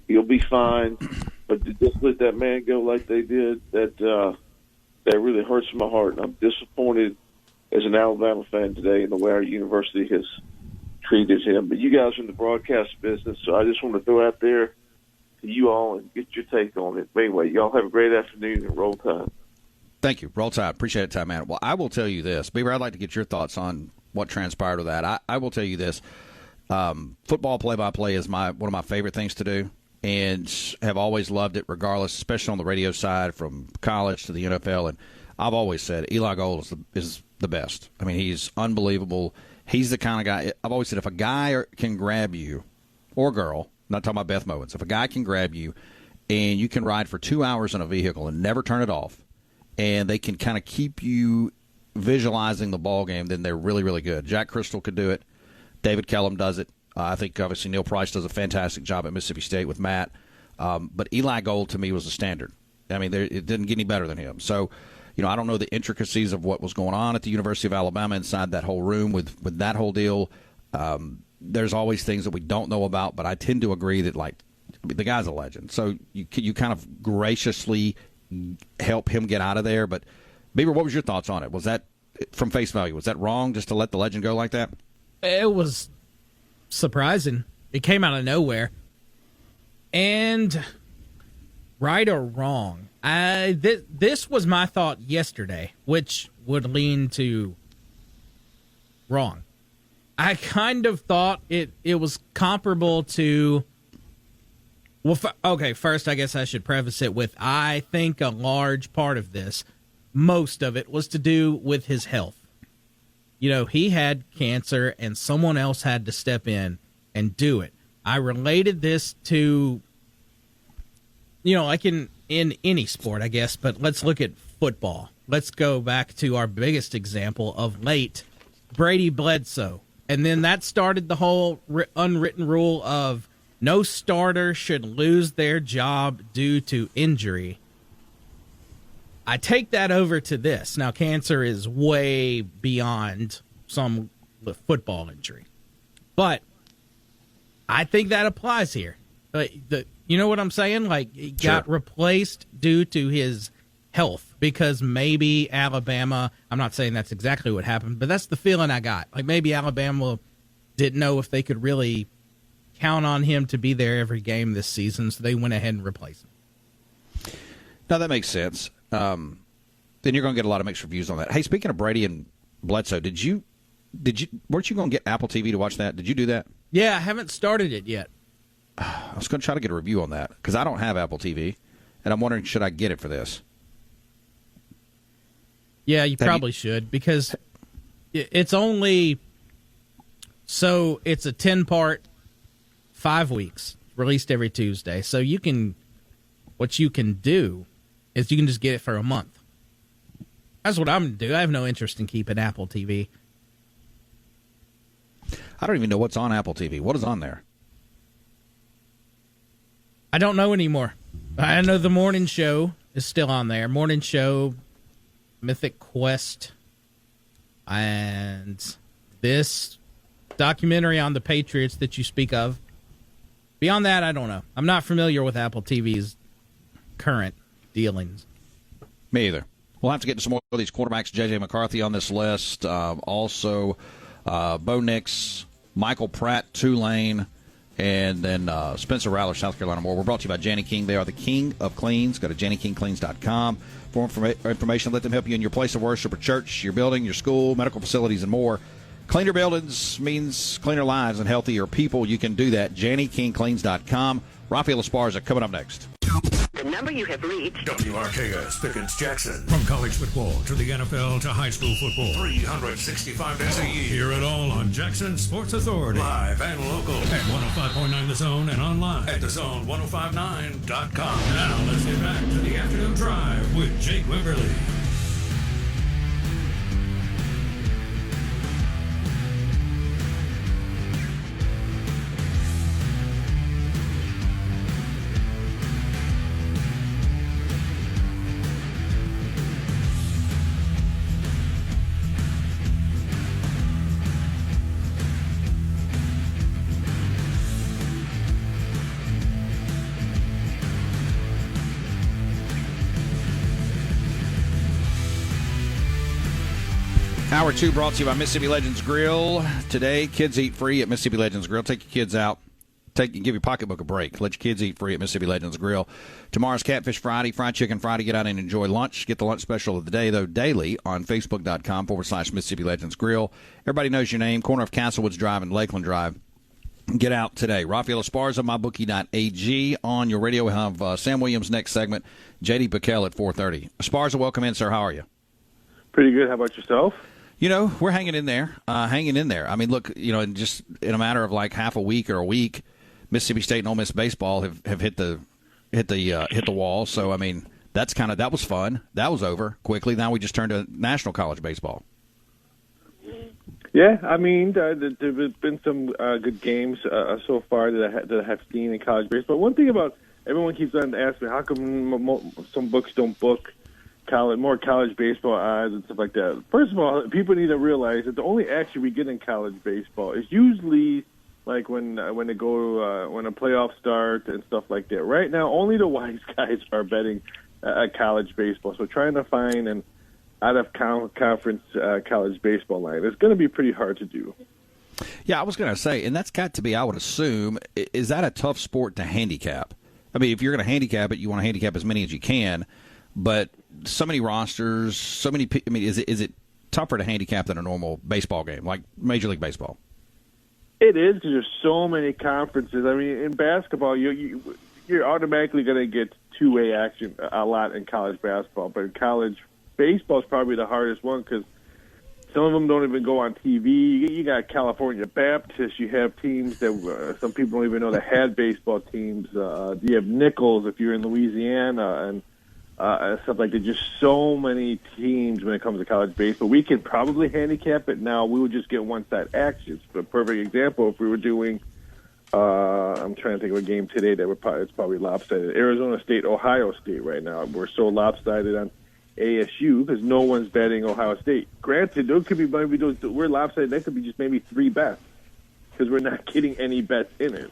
He'll be fine. But to just let that man go like they did, that really hurts my heart. And I'm disappointed as an Alabama fan today in the way our university has treated him. But you guys are in the broadcast business, so I just want to throw out there to you all and get your take on it. But anyway, y'all have a great afternoon and roll tide. Thank you. Roll Tide. Appreciate it, Tide Man. Well, I will tell you this. Beaver, I'd like to get your thoughts on what transpired with that. I will tell you this. Football play-by-play is one of my favorite things to do, and have always loved it regardless, especially on the radio side from college to the NFL. And I've always said Eli Gold is the best. I mean, he's unbelievable. He's the kind of guy – I've always said if a guy can grab you, or girl, I'm not talking about Beth Mowens, if a guy can grab you and you can ride for 2 hours in a vehicle and never turn it off, and they can kind of keep you visualizing the ball game, then they're really, really good. Jack Crystal could do it. David Kellum does it. I think, obviously, Neil Price does a fantastic job at Mississippi State with Matt. But Eli Gold, to me, was a standard. I mean, it didn't get any better than him. So, you know, I don't know the intricacies of what was going on at the University of Alabama inside that whole room with that whole deal. There's always things that we don't know about, but I tend to agree that, like, the guy's a legend. So you kind of graciously help him get out of there. But, Beaver, what was your thoughts on it? Was that, from face value, was that wrong just to let the legend go like that? It was surprising. It came out of nowhere. And right or wrong, this was my thought yesterday, which would lean to wrong. I kind of thought it was comparable to... Well, okay, first I guess I should preface it with I think a large part of this, most of it, was to do with his health. You know, he had cancer and someone else had to step in and do it. I related this to, you know, like in any sport, I guess, but let's look at football. Let's go back to our biggest example of late, Brady Bledsoe. And then that started the whole unwritten rule of no starter should lose their job due to injury. I take that over to this. Now, cancer is way beyond some football injury. But I think that applies here. You know what I'm saying? Like, he got replaced due to his health, because maybe Alabama, I'm not saying that's exactly what happened, but that's the feeling I got. Like maybe Alabama didn't know if they could really count on him to be there every game this season, so they went ahead and replaced him. No, that makes sense. Then you're going to get a lot of mixed reviews on that. Hey, speaking of Brady and Bledsoe, weren't you going to get Apple TV to watch that? Did you do that? Yeah, I haven't started it yet. I was going to try to get a review on that because I don't have Apple TV, and I'm wondering, should I get it for this? Yeah, you probably should, because it's only so it's a 10-part, 5 weeks, released every Tuesday. So what you can do is you can just get it for a month. That's what I'm going to do. I have no interest in keeping Apple TV. I don't even know what's on Apple TV. What is on there? I don't know anymore. I know the morning show is still on there. Morning show, Mythic Quest, and this documentary on the Patriots that you speak of. Beyond that, I don't know. I'm not familiar with Apple TV's current dealings. Me either. We'll have to get to some more of these quarterbacks. J.J. McCarthy on this list. Also, Bo Nix, Michael Pratt, Tulane, and then Spencer Rattler, South Carolina. More. We're brought to you by Janney King. They are the king of cleans. Go to JanneyKingCleans.com for information. Let them help you in your place of worship or church, your building, your school, medical facilities, and more. Cleaner buildings means cleaner lives and healthier people. You can do that. JanneyKingCleans.com. Rafael Esparza coming up next. The number you have reached. WRKS Pickens Jackson. From college football to the NFL to high school football. 365 days a year. Hear it all on Jackson Sports Authority. Live and local at 105.9 The Zone and online at thezone1059.com. Now let's get back to the afternoon drive with Jake Wimberly. Hour 2 brought to you by Mississippi Legends Grill. Today, kids eat free at Mississippi Legends Grill. Take your kids out. Give your pocketbook a break. Let your kids eat free at Mississippi Legends Grill. Tomorrow's Catfish Friday, Fried Chicken Friday. Get out and enjoy lunch. Get the lunch special of the day, though, daily on Facebook.com/Mississippi Legends Grill. Everybody knows your name. Corner of Castlewoods Drive and Lakeland Drive. Get out today. Rafael Esparza, MyBookie.ag. On your radio, we'll have Sam Williams next segment. J.D. Pickell at 4:30. Esparza, welcome in, sir. How are you? Pretty good. How about yourself? You know, we're hanging in there. I mean, look, just in a matter of like half a week or a week, Mississippi State and Ole Miss baseball have hit the wall. So I mean, that was fun. That was over quickly. Now we just turned to national college baseball. Yeah, I mean, there's been some good games so far that I have seen in college baseball. One thing about everyone keeps on asking me, how come some books don't book more college baseball odds and stuff like that? First of all, people need to realize that the only action we get in college baseball is usually like when a playoff starts and stuff like that. Right now, only the wise guys are betting college baseball. So trying to find an out-of-conference college baseball line is going to be pretty hard to do. Yeah, I was going to say, and that's got to be, I would assume, is that a tough sport to handicap? I mean, if you're going to handicap it, you want to handicap as many as you can. But so many rosters, so many. I mean, is it tougher to handicap than a normal baseball game, like Major League Baseball? It is, because there's so many conferences. I mean, in basketball, you're automatically going to get two-way action a lot in college basketball, but in college baseball is probably the hardest one because some of them don't even go on TV. You got California Baptist. You have teams that some people don't even know that had baseball teams. You have Nichols if you're in Louisiana and stuff like that. Just so many teams when it comes to college baseball. We could probably handicap it now. We would just get one-side actions. But a perfect example, if we were doing, I'm trying to think of a game today that it's probably lopsided. Arizona State, Ohio State right now. We're so lopsided on ASU because no one's betting Ohio State. Granted, there could be maybe we're lopsided. That could be just maybe 3 bets because we're not getting any bets in it.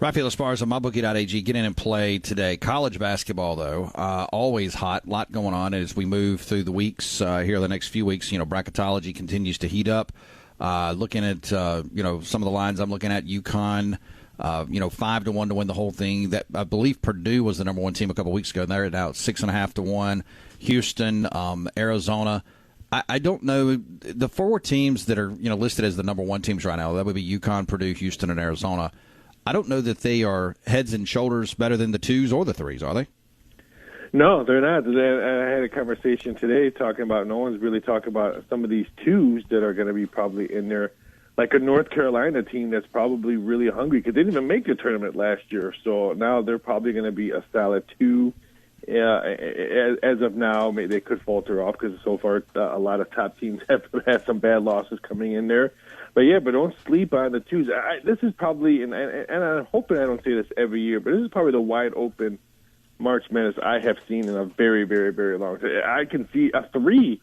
Rafael Esparza, mybookie.ag, get in and play today. College basketball, though, always hot. A lot going on as we move through the weeks. Here the next few weeks, bracketology continues to heat up. Looking at, some of the lines I'm looking at, UConn, 5-1 to win the whole thing. That I believe Purdue was the number one team a couple weeks ago, and they're now 6.5 to 1. Houston, Arizona. I don't know the four teams that are listed as the number one teams right now. That would be UConn, Purdue, Houston, and Arizona. I don't know that they are heads and shoulders better than the 2s or the 3s, are they? No, they're not. I had a conversation today talking about no one's really talking about some of these 2s that are going to be probably in there, like a North Carolina team that's probably really hungry because they didn't even make the tournament last year. So now they're probably going to be a solid 2. As of now, maybe they could falter off because so far a lot of top teams have had some bad losses coming in there. But don't sleep on the 2s. This is probably, and I'm hoping I don't say this every year, but this is probably the wide open March Madness I have seen in a very, very, very long time. I can see a 3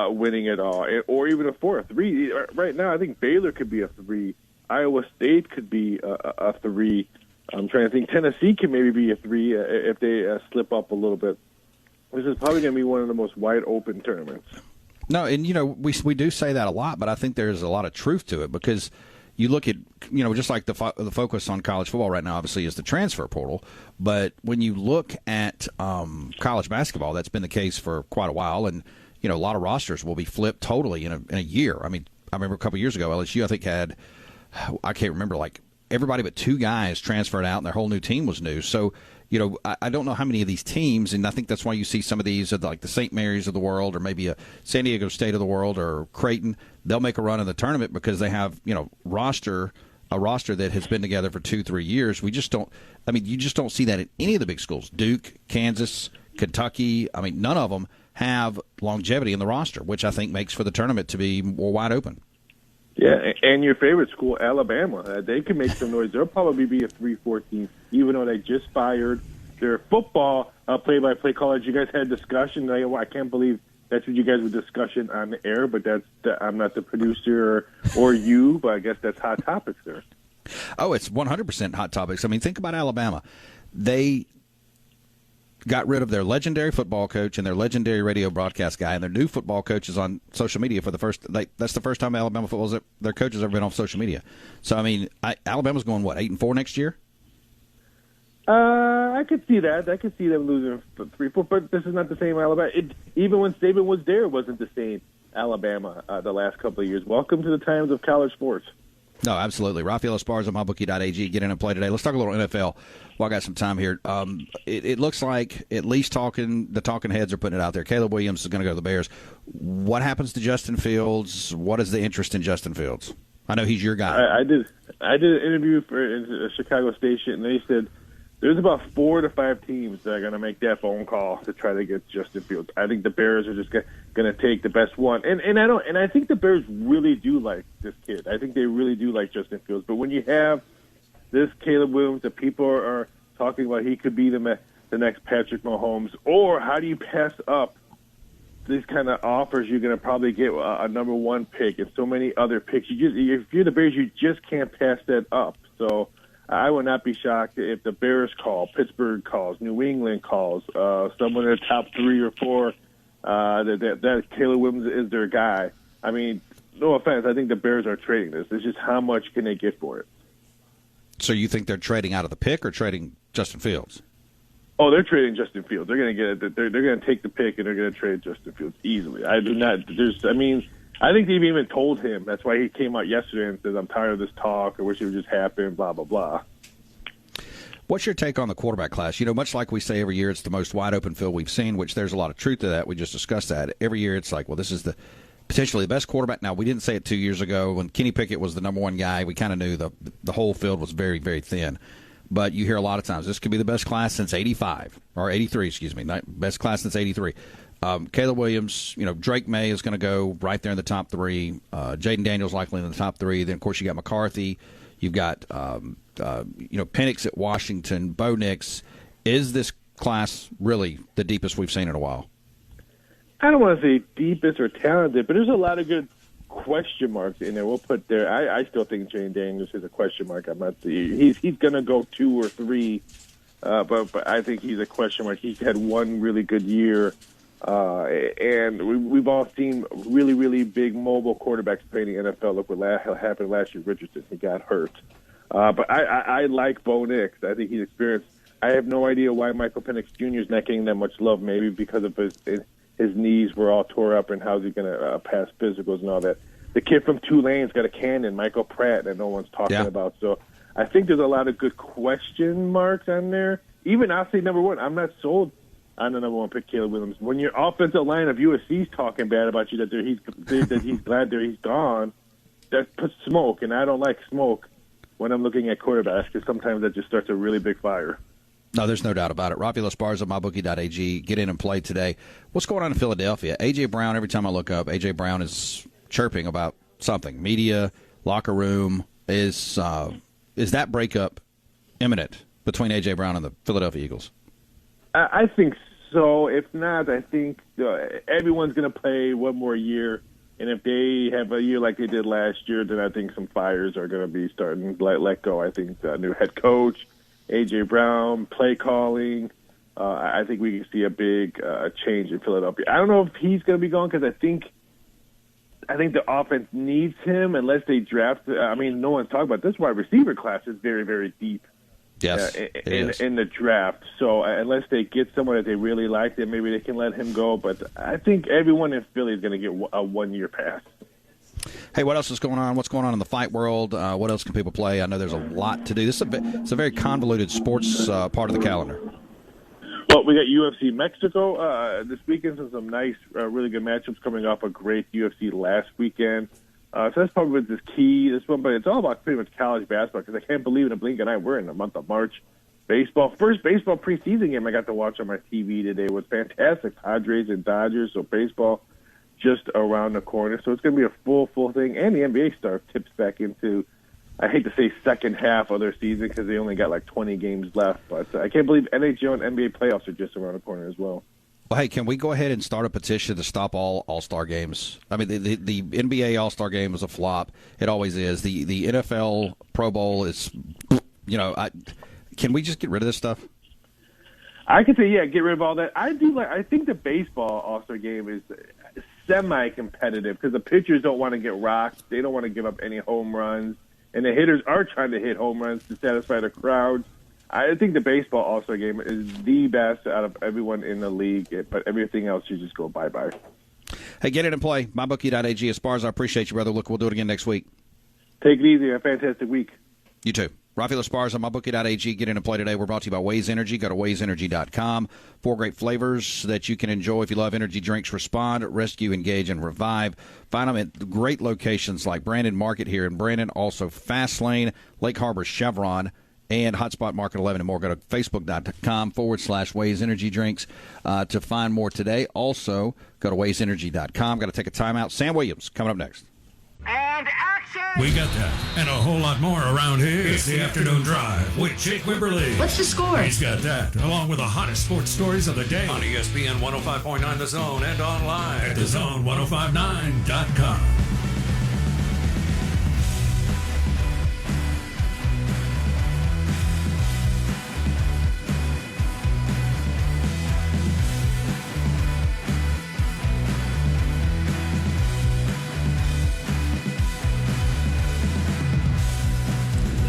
winning it all, or even a 4. A 3 right now, I think Baylor could be a 3. Iowa State could be a 3. I'm trying to think. Tennessee can maybe be a 3 if they slip up a little bit. This is probably going to be one of the most wide open tournaments. No, and we do say that a lot, but I think there's a lot of truth to it because you look at just like the focus on college football right now, obviously, is the transfer portal. But when you look at college basketball, that's been the case for quite a while, and a lot of rosters will be flipped totally in a year. I mean, I remember a couple of years ago, LSU I think had I can't remember everybody but 2 guys transferred out, and their whole new team was new. So, I don't know how many of these teams, and I think that's why you see some of these, like the St. Mary's of the world or maybe a San Diego State of the world or Creighton, they'll make a run in the tournament because they have, a roster that has been together for 2-3 years. You just don't see that at any of the big schools. Duke, Kansas, Kentucky, none of them have longevity in the roster, which I think makes for the tournament to be more wide open. Yeah, and your favorite school, Alabama, they can make some noise. They'll probably be a 3-4 team, even though they just fired their football play-by-play caller. You guys had a discussion. I can't believe that's what you guys were discussing on the air, but I'm not the producer or you, but I guess that's Hot Topics there. Oh, it's 100% Hot Topics. Think about Alabama. They got rid of their legendary football coach and their legendary radio broadcast guy, and their new football coach is on social media for the first. That's the first time Alabama football's their coach has ever been on social media. So Alabama's going 8-4 next year. I could see that. I could see them losing 3-4, but this is not the same Alabama. Even when Saban was there, it wasn't the same Alabama the last couple of years. Welcome to the times of college sports. No, absolutely. Rafael Esparza, mybookie.ag. Get in and play today. Let's talk a little NFL while I got some time here. It looks like at least the talking heads are putting it out there. Caleb Williams is going to go to the Bears. What happens to Justin Fields? What is the interest in Justin Fields? I know he's your guy. I did an interview for a Chicago station, and they said there's about 4 to 5 teams that are going to make that phone call to try to get Justin Fields. I think the Bears are just going to take the best one, and I think the Bears really do like this kid. I think they really do like Justin Fields. But when you have this Caleb Williams that people are talking about, he could be the next Patrick Mahomes, or how do you pass up these kind of offers? You're going to probably get a number 1 pick and so many other picks. If you're the Bears, you just can't pass that up. So I would not be shocked if the Bears call, Pittsburgh calls, New England calls, someone in the top 3 or 4 that Caleb Williams is their guy. No offense, I think the Bears are trading this. It's just how much can they get for it. So you think they're trading out of the pick or trading Justin Fields? Oh, they're trading Justin Fields. They're going to get it. They're going to take the pick and they're going to trade Justin Fields easily. I do not. I think they've even told him. That's why he came out yesterday and said, "I'm tired of this talk. I wish it would just happen." Blah blah blah. What's your take on the quarterback class? Much like we say every year, it's the most wide open field we've seen, which there's a lot of truth to that. We just discussed that. Every year it's like, well, this is potentially the best quarterback. Now, we didn't say it 2 years ago when Kenny Pickett was the number 1 guy. We kind of knew the whole field was very, very thin. But you hear a lot of times, this could be the best class since 85, or 83, excuse me, best class since 83. Caleb Williams, Drake May is going to go right there in the top 3. Jaden Daniels likely in the top 3. Then, of course, you got McCarthy. You've got, Penix at Washington, Bo Nix. Is this class really the deepest we've seen in a while? I don't want to say deepest or talented, but there's a lot of good question marks in there. We'll put there. I still think Jane Daniels is a question mark. I'm not. He's going to go 2 or 3, but I think he's a question mark. He's had one really good year, and we've all seen really, really big mobile quarterbacks play in the NFL. Look what happened last year. Richardson, he got hurt. But I like Bo Nix. I think he's experienced. I have no idea why Michael Penix Jr. is not getting that much love. Maybe because of his knees were all tore up, and how's he going to pass physicals and all that. The kid from Tulane's got a cannon, Michael Pratt, that no one's talking about. So I think there's a lot of good question marks on there. Even I'll say number 1, I'm not sold on the number 1 pick, Caleb Williams. When your offensive line of USC is talking bad about you, that he's glad that he's gone, that puts smoke, and I don't like smoke when I'm looking at quarterbacks because sometimes that just starts a really big fire. No, there's no doubt about it. Rafi Esparza, mybookie.ag. Get in and play today. What's going on in Philadelphia? A.J. Brown, every time I look up, A.J. Brown is chirping about something. Media, locker room. Is that breakup imminent between A.J. Brown and the Philadelphia Eagles? I think so. If not, I think everyone's going to play one more year. And if they have a year like they did last year, then I think some fires are going to be starting to let go. I think the new head coach, A.J. Brown, play calling. I think we can see a big change in Philadelphia. I don't know if he's going to be gone because I think the offense needs him unless they draft. I mean, no one's talking about this wide receiver class is very, very deep. Yes, in the draft. So unless they get someone that they really like, then maybe they can let him go. But I think everyone in Philly is going to get a 1-year pass. Hey, what else is going on? What's going on in the fight world? What else can people play? I know there's a lot to do. It's a very convoluted sports part of the calendar. Well, we got UFC Mexico this weekend, so some nice, really good matchups coming off a great UFC last weekend. So that's probably the key. This one, but it's all about pretty much college basketball because I can't believe in a blink of an eye we're in the month of March. First baseball preseason game I got to watch on my TV today was fantastic. Padres and Dodgers, so baseball just around the corner. So it's going to be a full thing. And the NBA star tips back into, I hate to say second half of their season because they only got like 20 games left. But I can't believe NHL and NBA playoffs are just around the corner as well. Well, hey, can we go ahead and start a petition to stop all All-Star games? I mean, the NBA All-Star game was a flop. It always is. The NFL Pro Bowl is, can we just get rid of this stuff? I could say, get rid of all that. I think the baseball All-Star game is semi-competitive because the pitchers don't want to get rocked. They don't want to give up any home runs. And the hitters are trying to hit home runs to satisfy the crowds. I think the baseball All-Star game is the best out of everyone in the league, but everything else you just go bye-bye. Hey, get in and play. MyBookie.ag. Esparza, I appreciate you, brother. Look, we'll do it again next week. Take it easy. Have a fantastic week. You too. Rafael Esparza, MyBookie.ag. Get in and play today. We're brought to you by Waze Energy. Go to WazeEnergy.com. 4 great flavors that you can enjoy if you love energy drinks. Respond, rescue, engage, and revive. Find them at great locations like Brandon Market here in Brandon, also Fastlane, Lake Harbor Chevron, and Hotspot Market 11 and more. Go to Facebook.com/Waze Energy Drinks to find more today. Also, go to WazeEnergy.com. Got to take a timeout. Sam Williams coming up next. And action! We got that and a whole lot more around here. It's the Afternoon Drive with Jake Wimberly. What's the score? He's got that, along with the hottest sports stories of the day on ESPN 105.9 The Zone and online at thezone1059.com.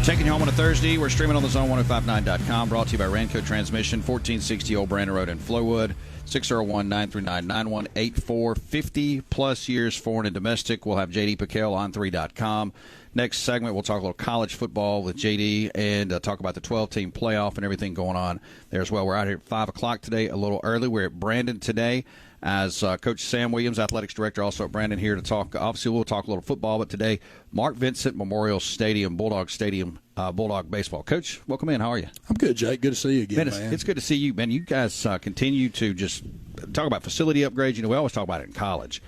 Taking you home on a Thursday. We're streaming on the Zone1059.com. Brought to you by Ranco Transmission, 1460 Old Brandon Road in Flowood, 601-939-9184. 50-plus years foreign and domestic. We'll have J.D. Piquel on 3.com. Next segment, we'll talk a little college football with J.D. and talk about the 12-team playoff and everything going on there as well. We're out here at 5 o'clock today, a little early. We're at Brandon today as Coach Sam Williams, athletics director, also at Brandon, here to talk. Obviously, we'll talk a little football, but today, Mark Vincent Memorial Stadium, Bulldog Stadium, Bulldog baseball. Coach, welcome in. How are you? I'm good, Jake. Good to see you again, man. It's good to see you, man. You guys continue to just talk about facility upgrades. You know, we always talk about it in college,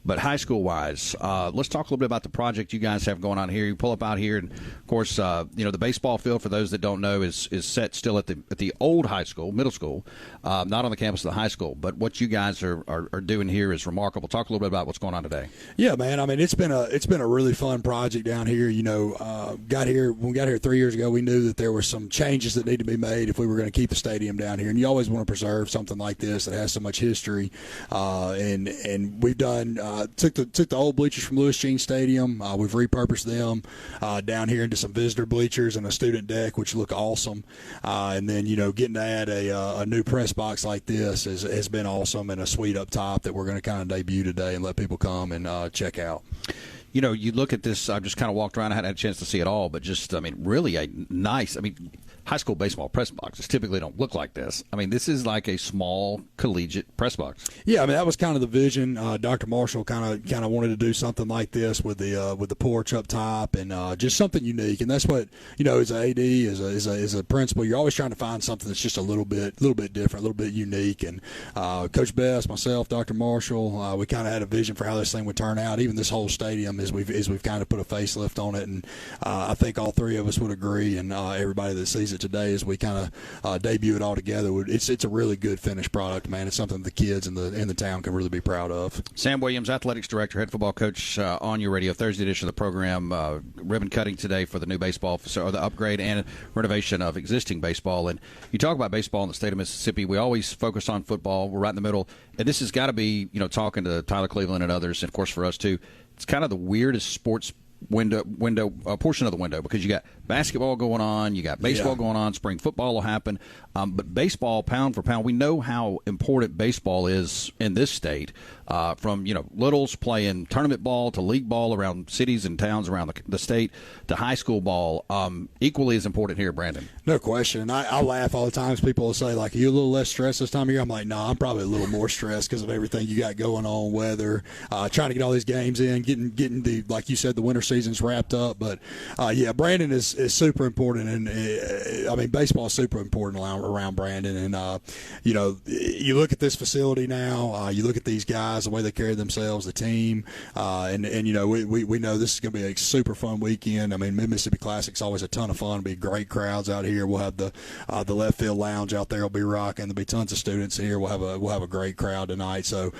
But high school wise, let's talk a little bit about the project you guys have going on here. You pull up out here, and of course, the baseball field, for those that don't know, is set still at the old high school, middle school, not on the campus of the high school. But what you guys are doing here is remarkable. Talk a little bit about what's going on today. Yeah, man. I mean, it's been a really fun project down here. When we got here 3 years ago, we knew that there were some changes that need to be made if we were going to keep the stadium down here. And you always want to preserve something like this that has so much history. And we've done took the old bleachers from Louis Jean Stadium. We've repurposed them down here into some visitor bleachers and a student deck, which look awesome. And then getting to add a new press box like this has been awesome, and a suite up top that we're going to kind of debut today and let people come and check out. You look at this, I've just kind of walked around. I hadn't had a chance to see it all, but really a nice, high school baseball press boxes typically don't look like this. This is like a small collegiate press box. Yeah, that was kind of the vision. Dr. Marshall kind of wanted to do something like this with the porch up top and just something unique. And that's what, as an AD, as a principal, you're always trying to find something that's just a little bit different, a little bit unique. And Coach Best, myself, Dr. Marshall, we kind of had a vision for how this thing would turn out. Even this whole stadium, as we've kind of put a facelift on it, and I think all three of us would agree, and everybody that sees it today, as we kind of debut it all together, it's a really good finished product, man. It's something the kids in the town can really be proud of. Sam Williams, athletics director, head football coach, on your radio. Thursday edition of the program, ribbon cutting today for the new baseball facility, or the upgrade and renovation of existing baseball. And you talk about baseball in the state of Mississippi. We always focus on football. We're right in the middle, and this has got to be, talking to Tyler Cleveland and others, and of course for us too. It's kind of the weirdest sports portion of the window, because you got basketball going on, you got baseball going on, spring football will happen, but baseball, pound for pound, we know how important baseball is in this state, from littles playing tournament ball to league ball around cities and towns around the state to high school ball, equally as important here, Brandon. No question. I laugh all the time. People will say, like, are you a little less stressed this time of year? I'm like, no, I'm probably a little more stressed because of everything you got going on, weather, trying to get all these games in, getting the, like you said, the winter season's wrapped up. But Brandon is super important, and baseball is super important around Brandon. And you look at this facility now, you look at these guys, the way they carry themselves, the team, and we know this is going to be a super fun weekend. Mid-Mississippi Classic's always a ton of fun. It'll be great crowds out here. We'll have the left field lounge out there will be rocking. There'll be tons of students here. We'll have a great crowd tonight. So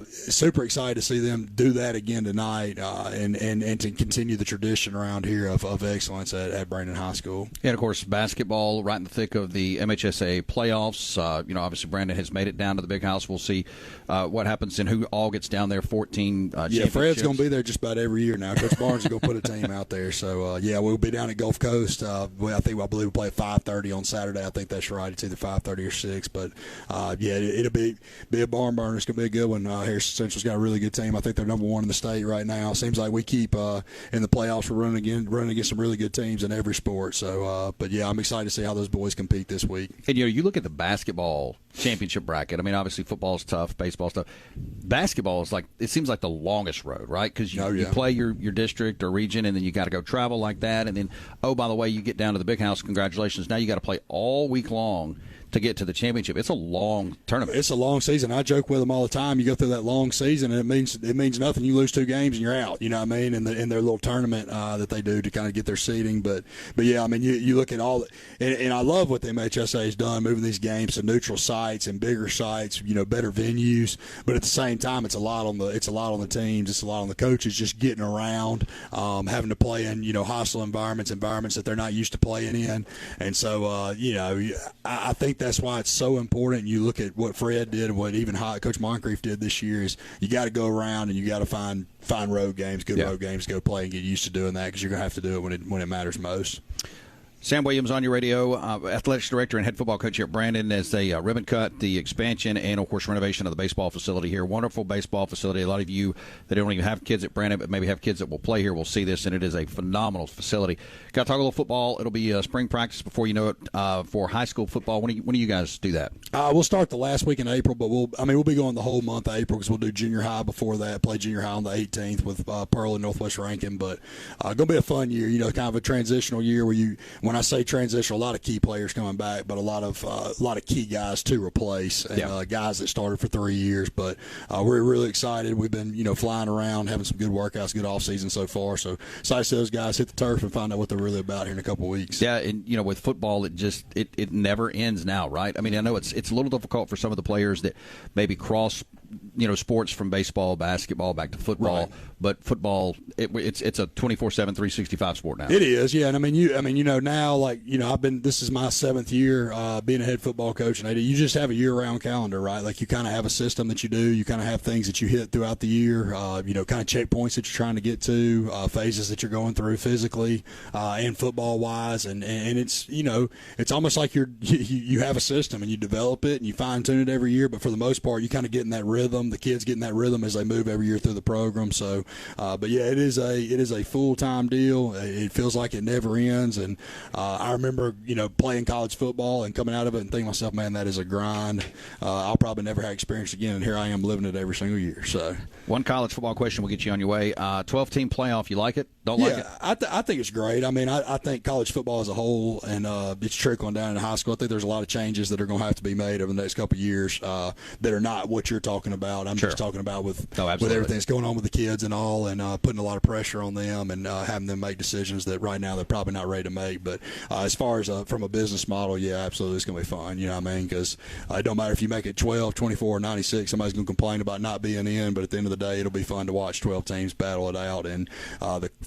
super excited to see them do that again tonight, and to continue the tradition around here of excellence at Brandon High School. And of course, basketball right in the thick of the MHSA playoffs. Obviously Brandon has made it down to the big house. We'll see what happens and who all gets down there. 14 championships. Fred's going to be there just about every year now. Coach Barnes is going to put a team out there. So we'll be down at Gulf Coast. I believe we'll play at 5:30 on Saturday. I think that's right. It's either 5:30 or 6. But it'll be a barn burner. It's going to be a good one. Harrison Central's got a really good team. I think they're number one in the state right now. Seems like we keep in the playoffs. We're running against some really good teams in every sport. So, I'm excited to see how those boys compete this week. And you look at the basketball championship bracket. Obviously football's tough, baseball's tough. Basketball is it seems like the longest road, right? Because you play your district or region, and then you got to go travel like that, and then by the way, you get down to the big house. Congratulations! Now you got to play all week long to get to the championship. It's a long tournament. It's a long season. I joke with them all the time. You go through that long season, and it means nothing. You lose 2 games and you're out. You know what I mean? In their little tournament that they do to kind of get their seeding. But you look at all, and I love what the MHSA has done, moving these games to neutral sites and bigger sites. Better venues. But at the same time, it's a lot on the teams. It's a lot on the coaches, just getting around, having to play in hostile environments that they're not used to playing in. And so I think that's why it's so important. You look at what Fred did and what even Coach Moncrief did this year is you got to go around and you got to find road games, road games, go play and get used to doing that, because you're going to have to do it when it matters most. Sam Williams on your radio, athletics director and head football coach here at Brandon, as they ribbon cut the expansion and, of course, renovation of the baseball facility here. Wonderful baseball facility. A lot of you that don't even have kids at Brandon but maybe have kids that will play here will see this, and it is a phenomenal facility. Got to talk a little football. It'll be spring practice before you know it for high school football. When do you guys do that? We'll start the last week in April, but we'll be going the whole month of April because we'll do junior high before that, play junior high on the 18th with Pearl and Northwest Rankin. But going to be a fun year, kind of a transitional year where when when I say transition, a lot of key players coming back, but a lot of key guys to replace, and guys that started for 3 years. But we're really excited. We've been flying around, having some good workouts, good off season so far. So excited to see those guys hit the turf and find out what they're really about here in a couple of weeks. Yeah, and with football, it never ends now, right? I mean, I know it's a little difficult for some of the players that maybe cross sports from baseball, basketball back to football, right. But football it's a 24/7, 365 sport now. It is, yeah. And I mean, now, this is my 7th year being a head football coach, and you just have a year-round calendar, right? Like you kind of have a system that you do. You kind of have things that you hit throughout the year. Kind of checkpoints that you're trying to get to, phases that you're going through physically and football-wise, and it's it's almost like you have a system and you develop it and you fine-tune it every year. But for the most part, you kind of get in that rhythm. The kids get in that rhythm as they move every year through the program. So, but yeah, it is a full-time deal. It feels like it never ends. And I remember playing college football and coming out of it and thinking to myself, man, that is a grind. I'll probably never have experience again. And here I am living it every single year. So, one college football question will get you on your way. 12-team playoff. You like it? Don't like it? I think it's great. I mean, I think college football as a whole, and it's trickling down into high school. I think there's a lot of changes that are going to have to be made over the next couple of years that are not what you're talking about. I'm just talking about with everything that's going on with the kids and all, and putting a lot of pressure on them and having them make decisions that right now they're probably not ready to make. But as far as from a business model, yeah, absolutely, it's going to be fun. You know what I mean? Because it don't matter if you make it 12, 24, or 96. Somebody's going to complain about not being in, but at the end of the day, it'll be fun to watch 12 teams battle it out. And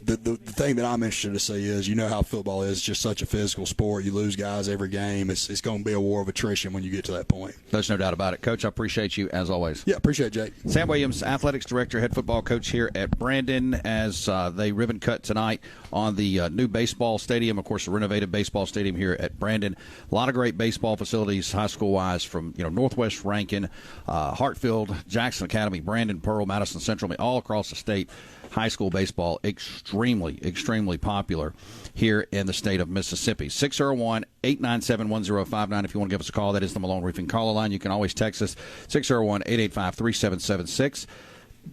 the thing that I'm interested to see is, how football is just such a physical sport. You lose guys every game. It's going to be a war of attrition when you get to that point. There's no doubt about it. Coach, I appreciate you as always. Yeah, appreciate it, Jake. Sam Williams, Athletics Director, head football coach here at Brandon, as they ribbon cut tonight on the new baseball stadium. Of course, the renovated baseball stadium here at Brandon. A lot of great baseball facilities, high school-wise, from Northwest Rankin, Hartfield, Jackson Academy, Brandon, Pearl, Madison Central, all across the state. High school baseball, extremely, extremely popular here in the state of Mississippi. 601-897-1059 if you want to give us a call. That is the Malone Roofing caller line. You can always text us, 601-885-3776.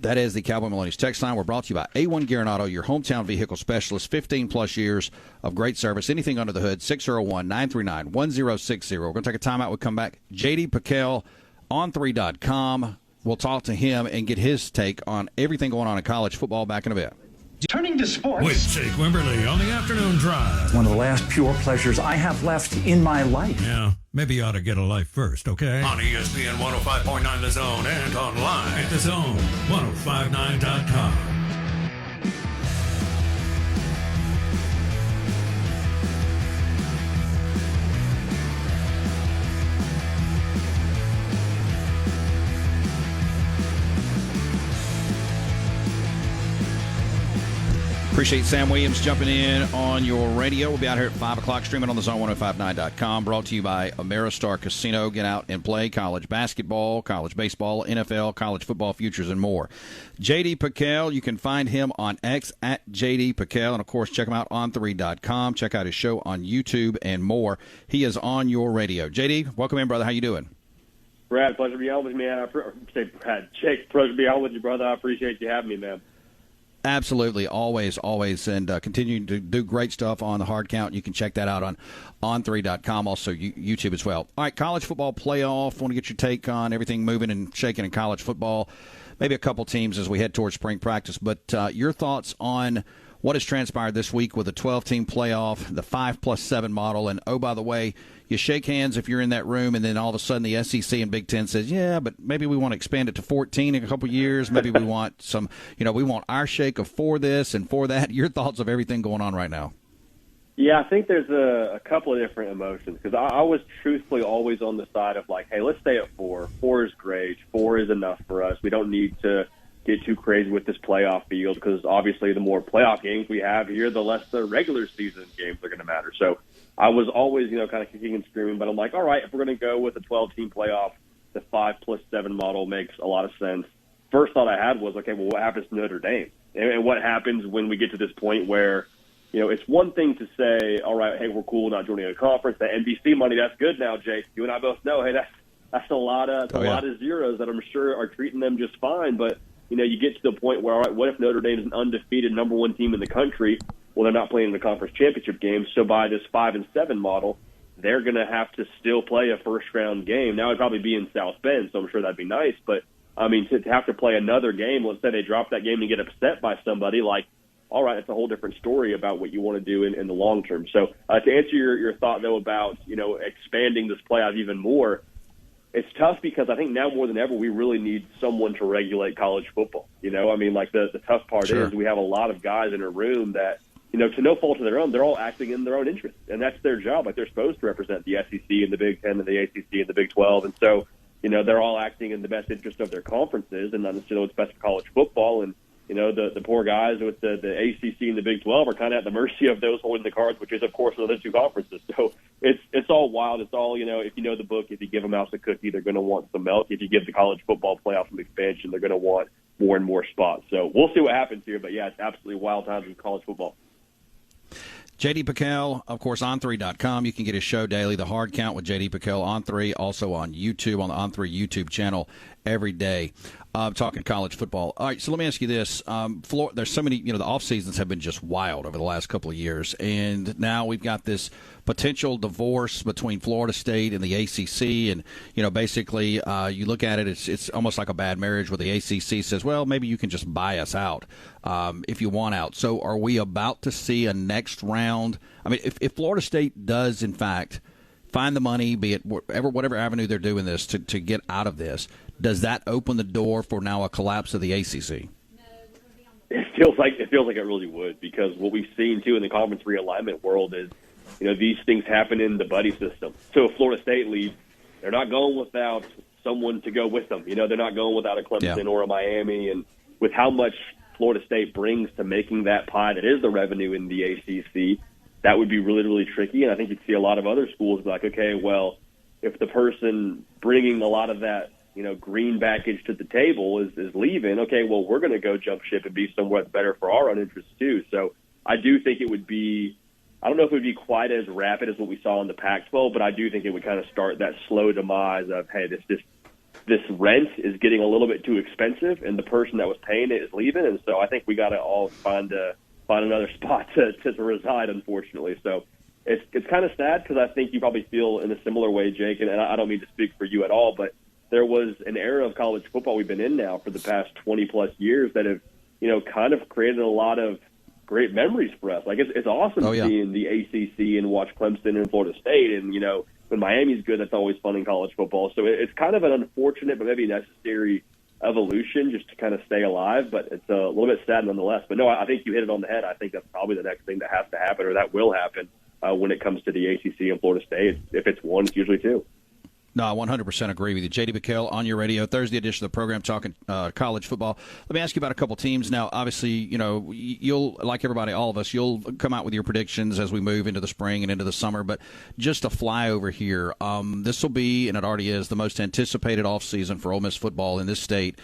That is the Cowboy Maloney's text line. We're brought to you by A1 Gear and Auto, your hometown vehicle specialist, 15-plus years of great service. Anything under the hood, 601-939-1060. We're going to take a timeout. We'll come back. J.D. Piquel, on3.com. We'll talk to him and get his take on everything going on in college football back in a bit. Turning to sports. With Jake Wimberly on the afternoon drive. One of the last pure pleasures I have left in my life. Yeah, maybe you ought to get a life first, okay? On ESPN 105.9 The Zone and online at thezone1059.com. Appreciate Sam Williams jumping in on your radio. We'll be out here at 5 o'clock, streaming on thezone1059.com. Brought to you by Ameristar Casino. Get out and play college basketball, college baseball, NFL, college football futures, and more. J.D. Piquel, you can find him on X at J.D. Piquel. And, of course, check him out on 3.com. Check out his show on YouTube and more. He is on your radio. J.D., welcome in, brother. How you doing? Brad, pleasure to be on with you, man. Jake, pleasure to be on with you, brother. I appreciate you having me, man. Absolutely, always, and continuing to do great stuff on the Hard Count. You can check that out on 3.com, also YouTube as well. All right, college football playoff. Want to get your take on everything moving and shaking in college football. Maybe a couple teams as we head towards spring practice, but your thoughts on what has transpired this week with the 12-team playoff, the 5+7 model, and, oh, by the way, you shake hands if you're in that room, and then all of a sudden the SEC and Big Ten says, yeah, but maybe we want to expand it to 14 in a couple of years. Maybe we want some, we want our shake of for this and for that. Your thoughts of everything going on right now? Yeah, I think there's a couple of different emotions because I was truthfully always on the side of like, hey, let's stay at 4. 4 is great. 4 is enough for us. We don't need to get too crazy with this playoff field because obviously the more playoff games we have here, the less the regular season games are going to matter. So I was always, kind of kicking and screaming, but I'm like, all right, if we're going to go with a 12-team playoff, the 5+7 model makes a lot of sense. First thought I had was, okay, well, what happens to Notre Dame? And what happens when we get to this point where, it's one thing to say, all right, hey, we're cool not joining a conference. The NBC money, that's good now, Jake. You and I both know, hey, that's a lot of zeros that I'm sure are treating them just fine. But, you get to the point where, all right, what if Notre Dame is an undefeated number 1 team in the country? well, they're not playing in the conference championship game. So by this 5-7 model, they're going to have to still play a first-round game. Now, it'd probably be in South Bend, so I'm sure that'd be nice. But, I mean, to have to play another game, let's say they drop that game and get upset by somebody, like, all right, it's a whole different story about what you want to do in the long term. So to answer your thought, though, about, expanding this playoff even more, it's tough because I think now more than ever we really need someone to regulate college football. I mean, like the tough part Sure. is we have a lot of guys in a room that, to no fault of their own, they're all acting in their own interest. And that's their job. Like, they're supposed to represent the SEC and the Big Ten and the ACC and the Big 12. And so, they're all acting in the best interest of their conferences and not necessarily what's best for college football. And, the poor guys with the ACC and the Big 12 are kind of at the mercy of those holding the cards, which is, of course, the other two conferences. So it's all wild. It's all, if you know the book, if you give them out a cookie, they're going to want some milk. If you give the college football playoff some expansion, they're going to want more and more spots. So we'll see what happens here. But, yeah, it's absolutely wild times in college football. J.D. Pickell, of course, On3.com. You can get his show daily, The Hard Count with J.D. Pickell, On3, also on YouTube, on the On3 YouTube channel every day. Talking college football. All right, so let me ask you this. There's so many, the off seasons have been just wild over the last couple of years. And now we've got this potential divorce between Florida State and the ACC. And, basically, you look at it, it's almost like a bad marriage where the ACC says, well, maybe you can just buy us out if you want out. So are we about to see a next round? I mean, if Florida State does, in fact, find the money, be it whatever avenue they're doing this to get out of this, does that open the door for now a collapse of the ACC? It feels like it really would, because what we've seen too in the conference realignment world is, these things happen in the buddy system. So if Florida State leaves, they're not going without someone to go with them. They're not going without a Clemson or a Miami. And with how much Florida State brings to making that pie that is the revenue in the ACC, that would be really, really tricky. And I think you'd see a lot of other schools be like, okay, well, if the person bringing a lot of that, green baggage to the table is leaving, okay, well, we're going to go jump ship and be somewhat better for our own interests too. So I do think it would be, I don't know if it would be quite as rapid as what we saw in the Pac-12, but I do think it would kind of start that slow demise of, hey, this rent is getting a little bit too expensive and the person that was paying it is leaving. And so I think we got to all find another spot to reside, unfortunately. So it's kind of sad, because I think you probably feel in a similar way, Jake, and I don't mean to speak for you at all, but there was an era of college football we've been in now for the past 20-plus years that have, kind of created a lot of great memories for us. Like, it's awesome to be in the ACC and watch Clemson and Florida State. And, when Miami's good, that's always fun in college football. So it's kind of an unfortunate but maybe necessary evolution just to kind of stay alive. But it's a little bit sad nonetheless. But, no, I think you hit it on the head. I think that's probably the next thing that has to happen, or that will happen when it comes to the ACC and Florida State. If it's one, it's usually two. No, I 100% agree with you. J.D. Pickell on your radio, Thursday edition of the program, talking college football. Let me ask you about a couple teams. Now, obviously, you'll, like everybody, all of us, you'll come out with your predictions as we move into the spring and into the summer. But just a flyover here, this will be, and it already is, the most anticipated offseason for Ole Miss football in this state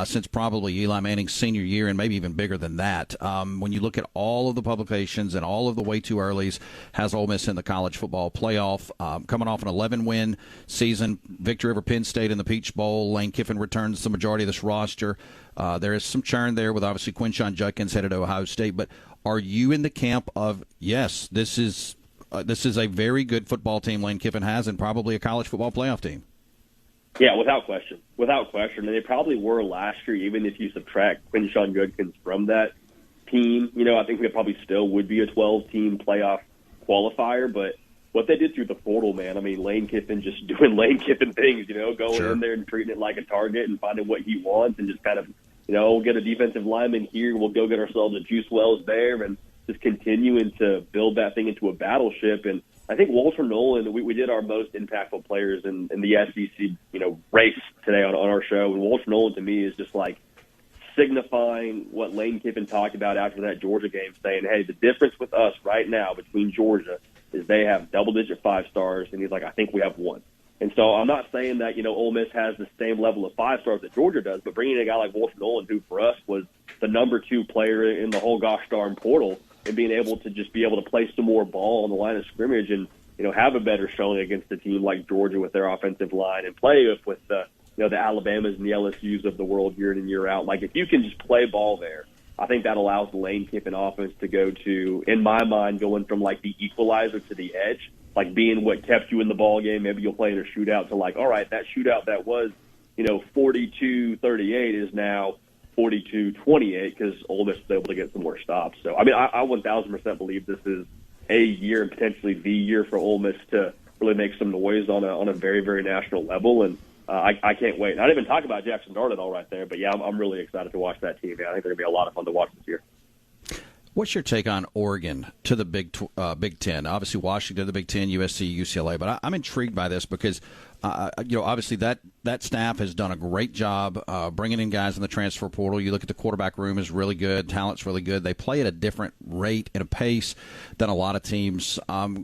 since probably Eli Manning's senior year, and maybe even bigger than that. When you look at all of the publications and all of the way too earlys, has Ole Miss in the college football playoff, coming off an 11-win season, victory over Penn State in the Peach Bowl. Lane Kiffin returns the majority of this roster. There is some churn there with obviously Quinshon Judkins headed to Ohio State. But are you in the camp of, yes, this is a very good football team Lane Kiffin has, and probably a college football playoff team? Yeah, without question. Without question. And they probably were last year, even if you subtract Quinshon Judkins from that team. I think they probably still would be a 12-team playoff qualifier. But what they did through the portal, man, I mean, Lane Kiffin just doing Lane Kiffin things, going in there and treating it like a target and finding what he wants, and just kind of, we'll get a defensive lineman here, we'll go get ourselves a Juice Wells there, and just continuing to build that thing into a battleship. And I think Walter Nolan, we did our most impactful players in the SEC, race today on our show. And Walter Nolan, to me, is just like signifying what Lane Kiffin talked about after that Georgia game, saying, hey, the difference with us right now between Georgia is they have double-digit 5-stars, and he's like, I think we have one. And so I'm not saying that, Ole Miss has the same level of 5-stars that Georgia does, but bringing a guy like Walter Nolan, who for us was the number 2 player in the whole gosh darn portal, and being able to just be able to play some more ball on the line of scrimmage and, have a better showing against a team like Georgia with their offensive line, and play with the Alabamas and the LSUs of the world year in and year out. Like, if you can just play ball there I think that allows the Lane Kiffin offense to go to, in my mind, going from like the equalizer to the edge, like being what kept you in the ball game. Maybe you'll play in a shootout to like, all right, that shootout that was, 42-38 is now 42-28 because Ole Miss was able to get some more stops. So, I mean, I 1,000% believe this is a year and potentially the year for Ole Miss to really make some noise on a very, very national level. And I can't wait. I didn't even talk about Jackson Dart at all right there, but yeah, I'm really excited to watch that team. Man. I think they're going to be a lot of fun to watch this year. What's your take on Oregon to the Big Ten? Obviously, Washington, the Big Ten, USC, UCLA, but I'm intrigued by this because, obviously that staff has done a great job bringing in guys in the transfer portal. You look at the quarterback room is really good, talent's really good. They play at a different rate and a pace than a lot of teams.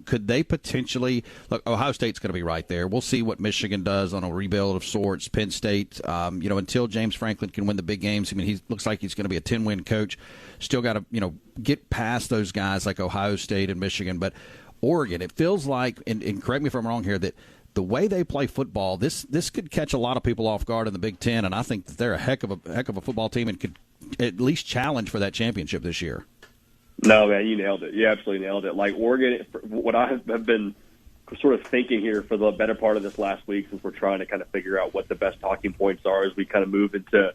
Could they potentially look? Ohio State's going to be right there. We'll see what Michigan does on a rebuild of sorts. Penn State, until James Franklin can win the big games. I mean, he looks like he's going to be a 10-win coach. Still got to get past those guys like Ohio State and Michigan, but Oregon, it feels like, and correct me if I'm wrong here, that the way they play football, this could catch a lot of people off guard in the Big Ten, and I think that they're a heck of a football team and could at least challenge for that championship this year. No, man, you nailed it. You absolutely nailed it. Like Oregon, what I have been sort of thinking here for the better part of this last week, since we're trying to kind of figure out what the best talking points are as we kind of move into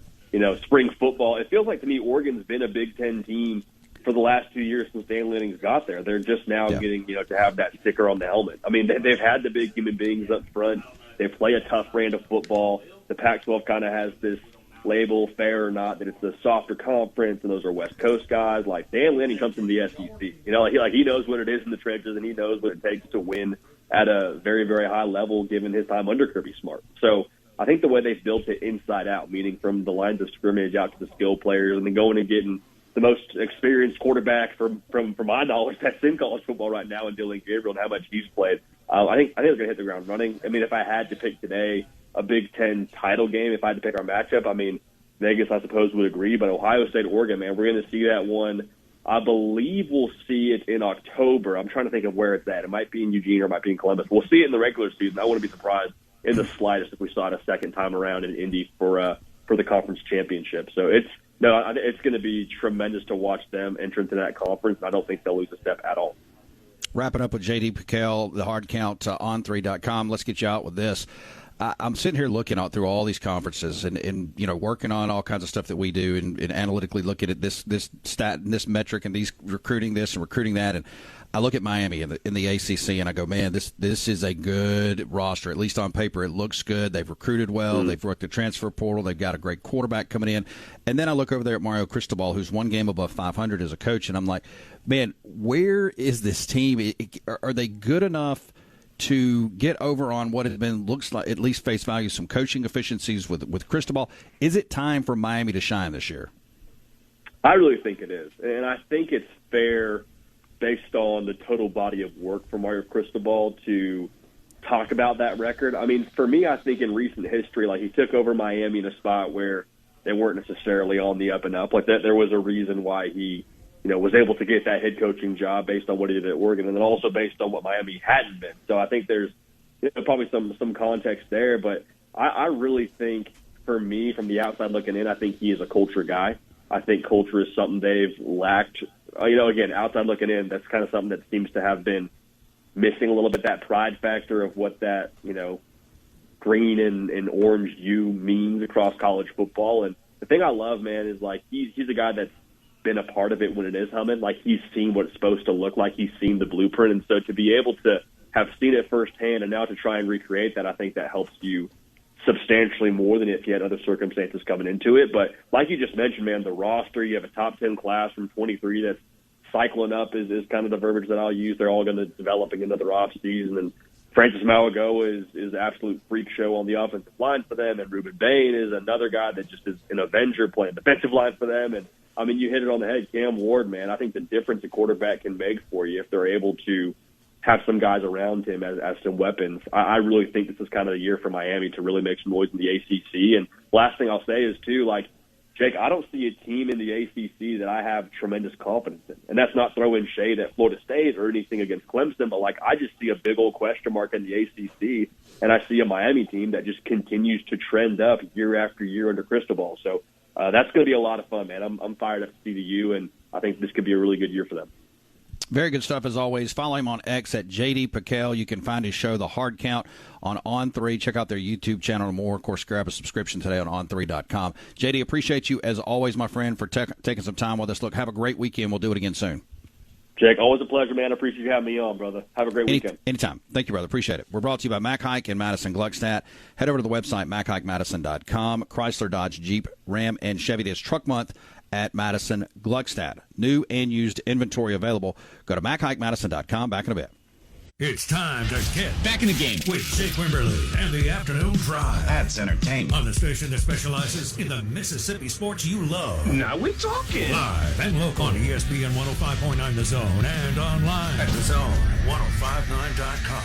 spring football. It feels like to me Oregon's been a Big Ten team for the last 2 years since Dan Lanning's got there. They're just now getting, to have that sticker on the helmet. I mean, they've had the big human beings up front. They play a tough brand of football. The Pac-12 kind of has this label, fair or not, that it's a softer conference, and those are West Coast guys. Like Dan Lanning comes from the SEC. He knows what it is in the trenches, and he knows what it takes to win at a very, very high level, given his time under Kirby Smart. So I think the way they've built it inside out, meaning from the lines of scrimmage out to the skill players, and then going and getting the most experienced quarterback from my knowledge that's in college football right now, and Dylan Gabriel, and how much he's played. I think they're going to hit the ground running. I mean, if I had to pick today a Big Ten title game, if I had to pick our matchup, I mean, Vegas, I suppose, would agree. But Ohio State, Oregon, man, we're going to see that one. I believe we'll see it in October. I'm trying to think of where it's at. It might be in Eugene or it might be in Columbus. We'll see it in the regular season. I wouldn't be surprised in the slightest if we saw it a second time around in Indy for the conference championship. So it's going to be tremendous to watch them enter into that conference. I don't think they'll lose a step at all. Wrapping up with J.D. Piquel, the hard count on3.com. Let's get you out with this. I'm sitting here looking out through all these conferences and working on all kinds of stuff that we do and analytically looking at this stat and this metric and these recruiting this and recruiting that. And I look at Miami in the ACC and I go, man, this is a good roster. At least on paper, it looks good. They've recruited well. Mm-hmm. They've worked the transfer portal. They've got a great quarterback coming in. And then I look over there at Mario Cristobal, who's one game above 500 as a coach, and I'm like, man, where is this team? Are they good enough to get over on what has been, looks like, at least face value, some coaching efficiencies with Cristobal? Is it time for Miami to shine this year? I really think it is. And I think it's fair based on the total body of work from Mario Cristobal to talk about that record. I mean, for me, I think in recent history, like he took over Miami in a spot where they weren't necessarily on the up and up. Like that, there was a reason why he, was able to get that head coaching job based on what he did at Oregon, and then also based on what Miami hadn't been. So I think there's probably some context there, but I really think, for me, from the outside looking in, I think he is a culture guy. I think culture is something they've lacked. Again, outside looking in, that's kind of something that seems to have been missing a little bit, that pride factor of what that, green and orange U means across college football. And the thing I love, man, is like he's a guy that's been a part of it when it is humming. Like he's seen what it's supposed to look like. He's seen the blueprint. And so to be able to have seen it firsthand and now to try and recreate that, I think that helps you substantially more than if you had other circumstances coming into it. But like you just mentioned, man, the roster, you have a top 10 class from 23 that's cycling up is kind of the verbiage that I'll use. They're all going to developing another off season. And Francis Mauigoa is absolute freak show on the offensive line for them. And Ruben Bain is another guy that just is an avenger playing defensive line for them. And I mean, you hit it on the head. Cam Ward, man, I think the difference a quarterback can make for you if they're able to have some guys around him as some weapons. I really think this is kind of the year for Miami to really make some noise in the ACC. And last thing I'll say is, too, like, Jake, I don't see a team in the ACC that I have tremendous confidence in. And that's not throwing shade at Florida State or anything against Clemson, but, like, I just see a big old question mark in the ACC, and I see a Miami team that just continues to trend up year after year under Cristobal. So that's going to be a lot of fun, man. I'm fired up to see the U, and I think this could be a really good year for them. Very good stuff as always. Follow him on X at JD Piquel. You can find his show, The Hard Count, on On3. Check out their YouTube channel and more. Of course, grab a subscription today on On3.com. JD, appreciate you as always, my friend, for taking some time with us. Look, have a great weekend. We'll do it again soon. Jake, always a pleasure, man. I appreciate you having me on, brother. Have a great weekend. Anytime. Thank you, brother. Appreciate it. We're brought to you by Mac Haik in Madison, Gluckstadt. Head over to the website, MacHaikMadison.com. Chrysler, Dodge, Jeep, Ram, and Chevy. It is Truck Month at Madison, Gluckstadt. New and used inventory available. Go to MacHaikMadison.com. Back in a bit. It's time to get back in the game with Jake Wimberly and the Afternoon Drive. That's entertainment. On the station that specializes in the Mississippi sports you love. Now we're talking. Live and local on ESPN 105.9 The Zone and online at thezone1059.com.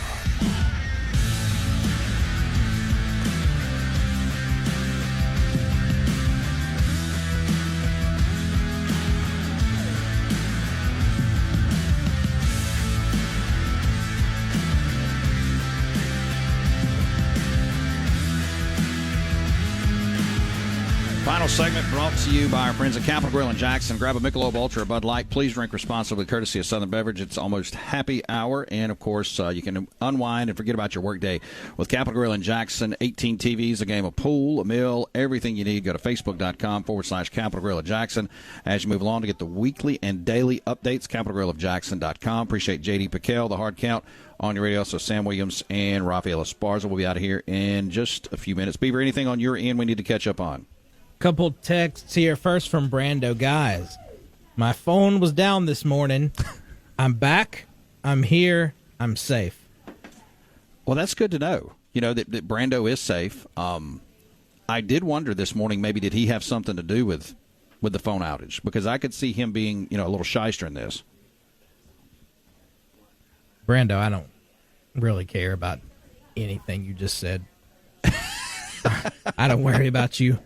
Final segment brought to you by our friends at Capital Grill in Jackson. Grab a Michelob Ultra or Bud Light. Please drink responsibly, courtesy of Southern Beverage. It's almost happy hour, and, of course, you can unwind and forget about your workday with Capital Grill in Jackson. 18 TVs, a game of pool, a meal, everything you need. Go to Facebook.com/Capital Grill of Jackson. As you move along to get the weekly and daily updates, CapitalGrillofJackson.com. Appreciate J.D. Piquel, the Hard Count on your radio. So Sam Williams and Rafael Esparza will be out of here in just a few minutes. Beaver, anything on your end we need to catch up on? Couple texts here. First from Brando. Guys, my phone was down this morning. I'm back. I'm here. I'm safe. Well, that's good to know. You know, that Brando is safe. I did wonder this morning, maybe did he have something to do with the phone outage? Because I could see him being, a little shyster in this. Brando, I don't really care about anything you just said. I don't worry about you.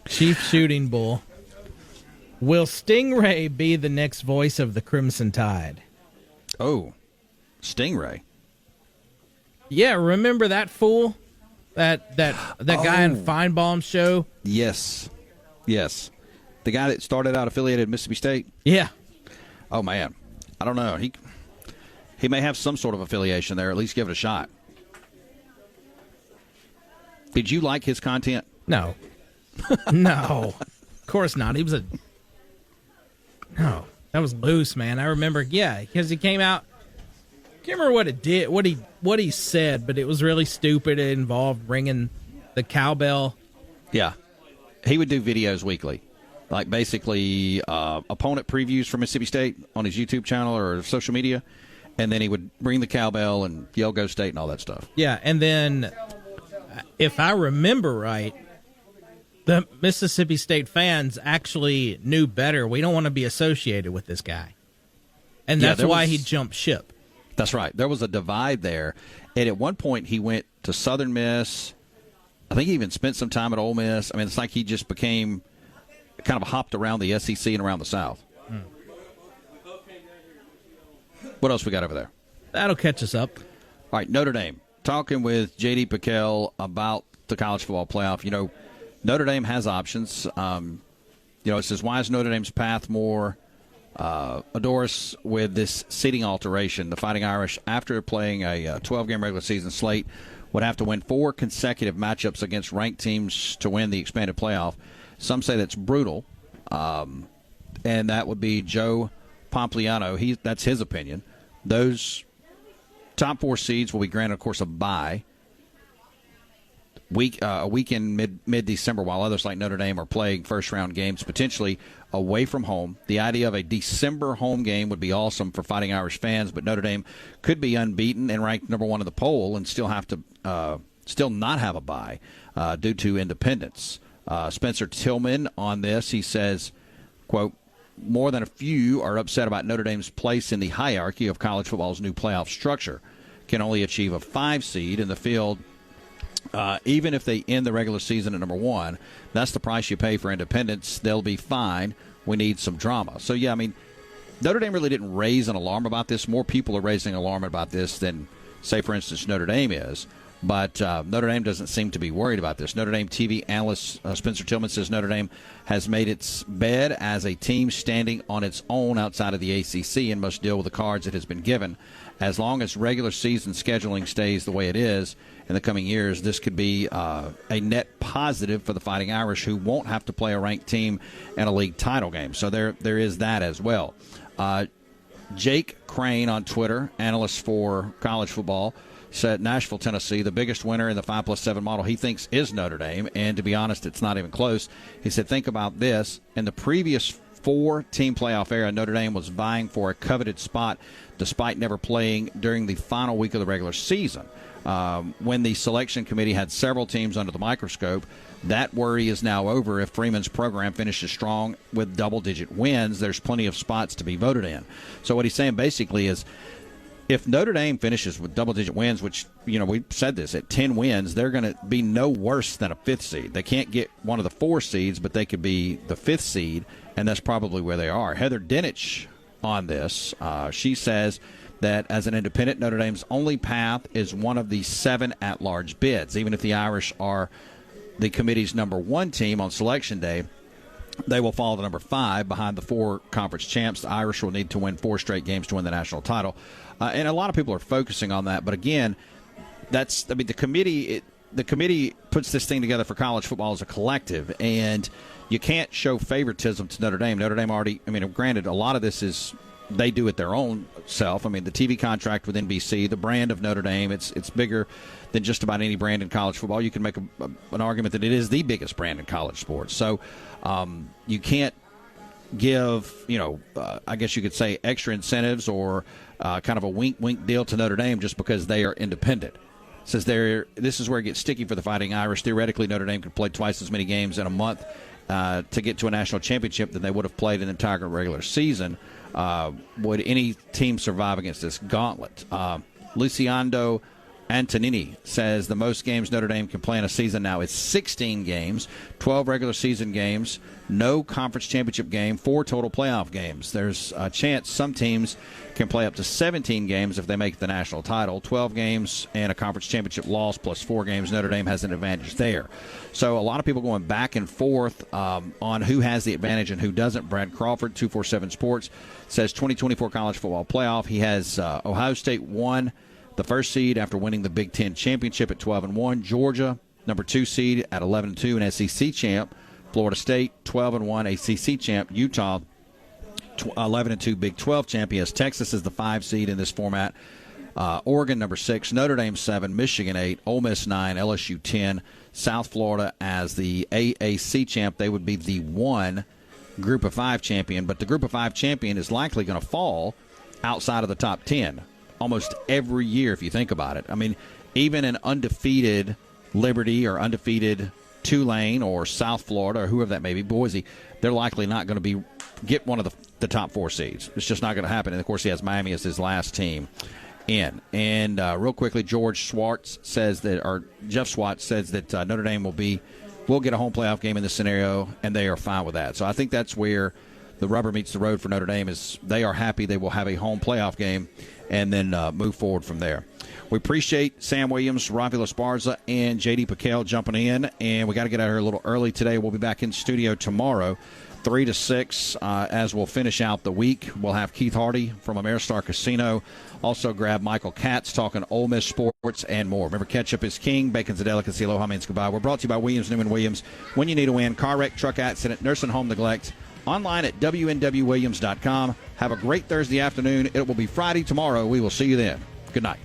Chief Shooting Bull. Will Stingray be the next voice of the Crimson Tide? Oh, Stingray. Yeah, remember that fool? That guy in Feinbaum's show? Yes. The guy that started out affiliated at Mississippi State? Yeah. Oh, man. I don't know. He may have some sort of affiliation there. At least give it a shot. Did you like his content? No. No. Of course not. No. That was loose, man. I remember, because he came out. I can't remember what it did, what he said, but it was really stupid. It involved ringing the cowbell. Yeah. He would do videos weekly. Like basically opponent previews for Mississippi State on his YouTube channel or social media. And then he would ring the cowbell and yell Go State and all that stuff. Yeah, and then if I remember right, the Mississippi State fans actually knew better. We don't want to be associated with this guy. And that's why he jumped ship. That's right. There was a divide there. And at one point he went to Southern Miss. I think he even spent some time at Ole Miss. I mean, it's like he just became kind of hopped around the SEC and around the South. What else we got over there? That'll catch us up. All right, Notre Dame. Talking with J.D. Piquel about the college football playoff. Notre Dame has options. It says, why is Notre Dame's path more odorous with this seating alteration? The Fighting Irish, after playing a 12-game regular season slate, would have to win 4 consecutive matchups against ranked teams to win the expanded playoff. Some say that's brutal, and that would be Joe Pompliano. That's his opinion. Those top 4 seeds will be granted, of course, a bye. A week in mid-December, while others like Notre Dame are playing first-round games, potentially away from home. The idea of a December home game would be awesome for Fighting Irish fans, but Notre Dame could be unbeaten and ranked number 1 in the poll and still have to still not have a bye due to independence. Spencer Tillman on this, he says, quote, more than a few are upset about Notre Dame's place in the hierarchy of college football's new playoff structure. Can only achieve a 5 seed in the field. Even if they end the regular season at number 1, that's the price you pay for independence. They'll be fine. We need some drama. So, Notre Dame really didn't raise an alarm about this. More people are raising an alarm about this than, say, for instance, Notre Dame is. But Notre Dame doesn't seem to be worried about this. Notre Dame TV analyst Spencer Tillman says Notre Dame has made its bed as a team standing on its own outside of the ACC and must deal with the cards it has been given. As long as regular season scheduling stays the way it is in the coming years, this could be a net positive for the Fighting Irish, who won't have to play a ranked team in a league title game. So there is that as well. Jake Crane on Twitter, analyst for college football, said Nashville, Tennessee, the biggest winner in the 5+7 model, he thinks is Notre Dame. And to be honest, it's not even close. He said, think about this. In the previous 4-team playoff era, Notre Dame was vying for a coveted spot despite never playing during the final week of the regular season. When the selection committee had several teams under the microscope, that worry is now over. If Freeman's program finishes strong with double-digit wins, there's plenty of spots to be voted in. So what he's saying basically is, if Notre Dame finishes with double-digit wins, which, we said this, at 10 wins, they're going to be no worse than a 5th seed. They can't get one of the 4 seeds, but they could be the 5th seed, and that's probably where they are. Heather Dinich on this, she says that as an independent, Notre Dame's only path is one of the 7 at-large bids. Even if the Irish are the committee's number 1 team on Selection Day, they will fall to number 5 behind the 4 conference champs. The Irish will need to win 4 straight games to win the national title. And a lot of people are focusing on that. But again, the committee puts this thing together for college football as a collective, and you can't show favoritism to Notre Dame. Notre Dame already, granted, a lot of this is they do it their own self. The TV contract with NBC, the brand of Notre Dame, it's bigger than just about any brand in college football. You can make an argument that it is the biggest brand in college sports. So you can't give, I guess you could say, extra incentives or kind of a wink-wink deal to Notre Dame just because they are independent. Says this is where it gets sticky for the Fighting Irish. Theoretically, Notre Dame could play twice as many games in a month to get to a national championship than they would have played in the entire regular season. Would any team survive against this gauntlet? Luciano Antonini says the most games Notre Dame can play in a season now is 16 games, 12 regular season games, no conference championship game, 4 total playoff games. There's a chance some teams can play up to 17 games if they make the national title. 12 games and a conference championship loss plus 4 games. Notre Dame has an advantage there. So a lot of people going back and forth on who has the advantage and who doesn't. Brad Crawford, 247 Sports, says 2024 college football playoff. He has Ohio State 1. The 1st seed after winning the Big Ten championship at 12-1. Georgia, number 2 seed at 11-2, an SEC champ. Florida State, 12-1, ACC champ. Utah, 11-2, Big 12 champion. Texas is the 5 seed in this format. Oregon, number 6. Notre Dame, 7. Michigan, 8. Ole Miss, 9. LSU, 10. South Florida as the AAC champ. They would be the 1 Group of 5 champion. But the Group of 5 champion is likely going to fall outside of the top 10. Almost every year, if you think about it. Even an undefeated Liberty or undefeated Tulane or South Florida or whoever that may be, Boise, they're likely not going to get one of the top 4 seeds. It's just not going to happen. And, of course, he has Miami as his last team in. And real quickly, Jeff Schwartz says that Notre Dame will get a home playoff game in this scenario, and they are fine with that. So I think that's where the rubber meets the road for Notre Dame is they are happy they will have a home playoff game and then move forward from there. We appreciate Sam Williams, Ravi Esparza, and J.D. Piquel jumping in, and we got to get out of here a little early today. We'll be back in studio tomorrow, 3 to 6, as we'll finish out the week. We'll have Keith Hardy from Ameristar Casino. Also grab Michael Katz talking Ole Miss sports and more. Remember, ketchup is king, bacon's a delicacy. Aloha means goodbye. We're brought to you by Williams, Newman Williams. When you need a win, car wreck, truck accident, nursing home neglect. Online at WNWWilliams.com. Have a great Thursday afternoon. It will be Friday tomorrow. We will see you then. Good night.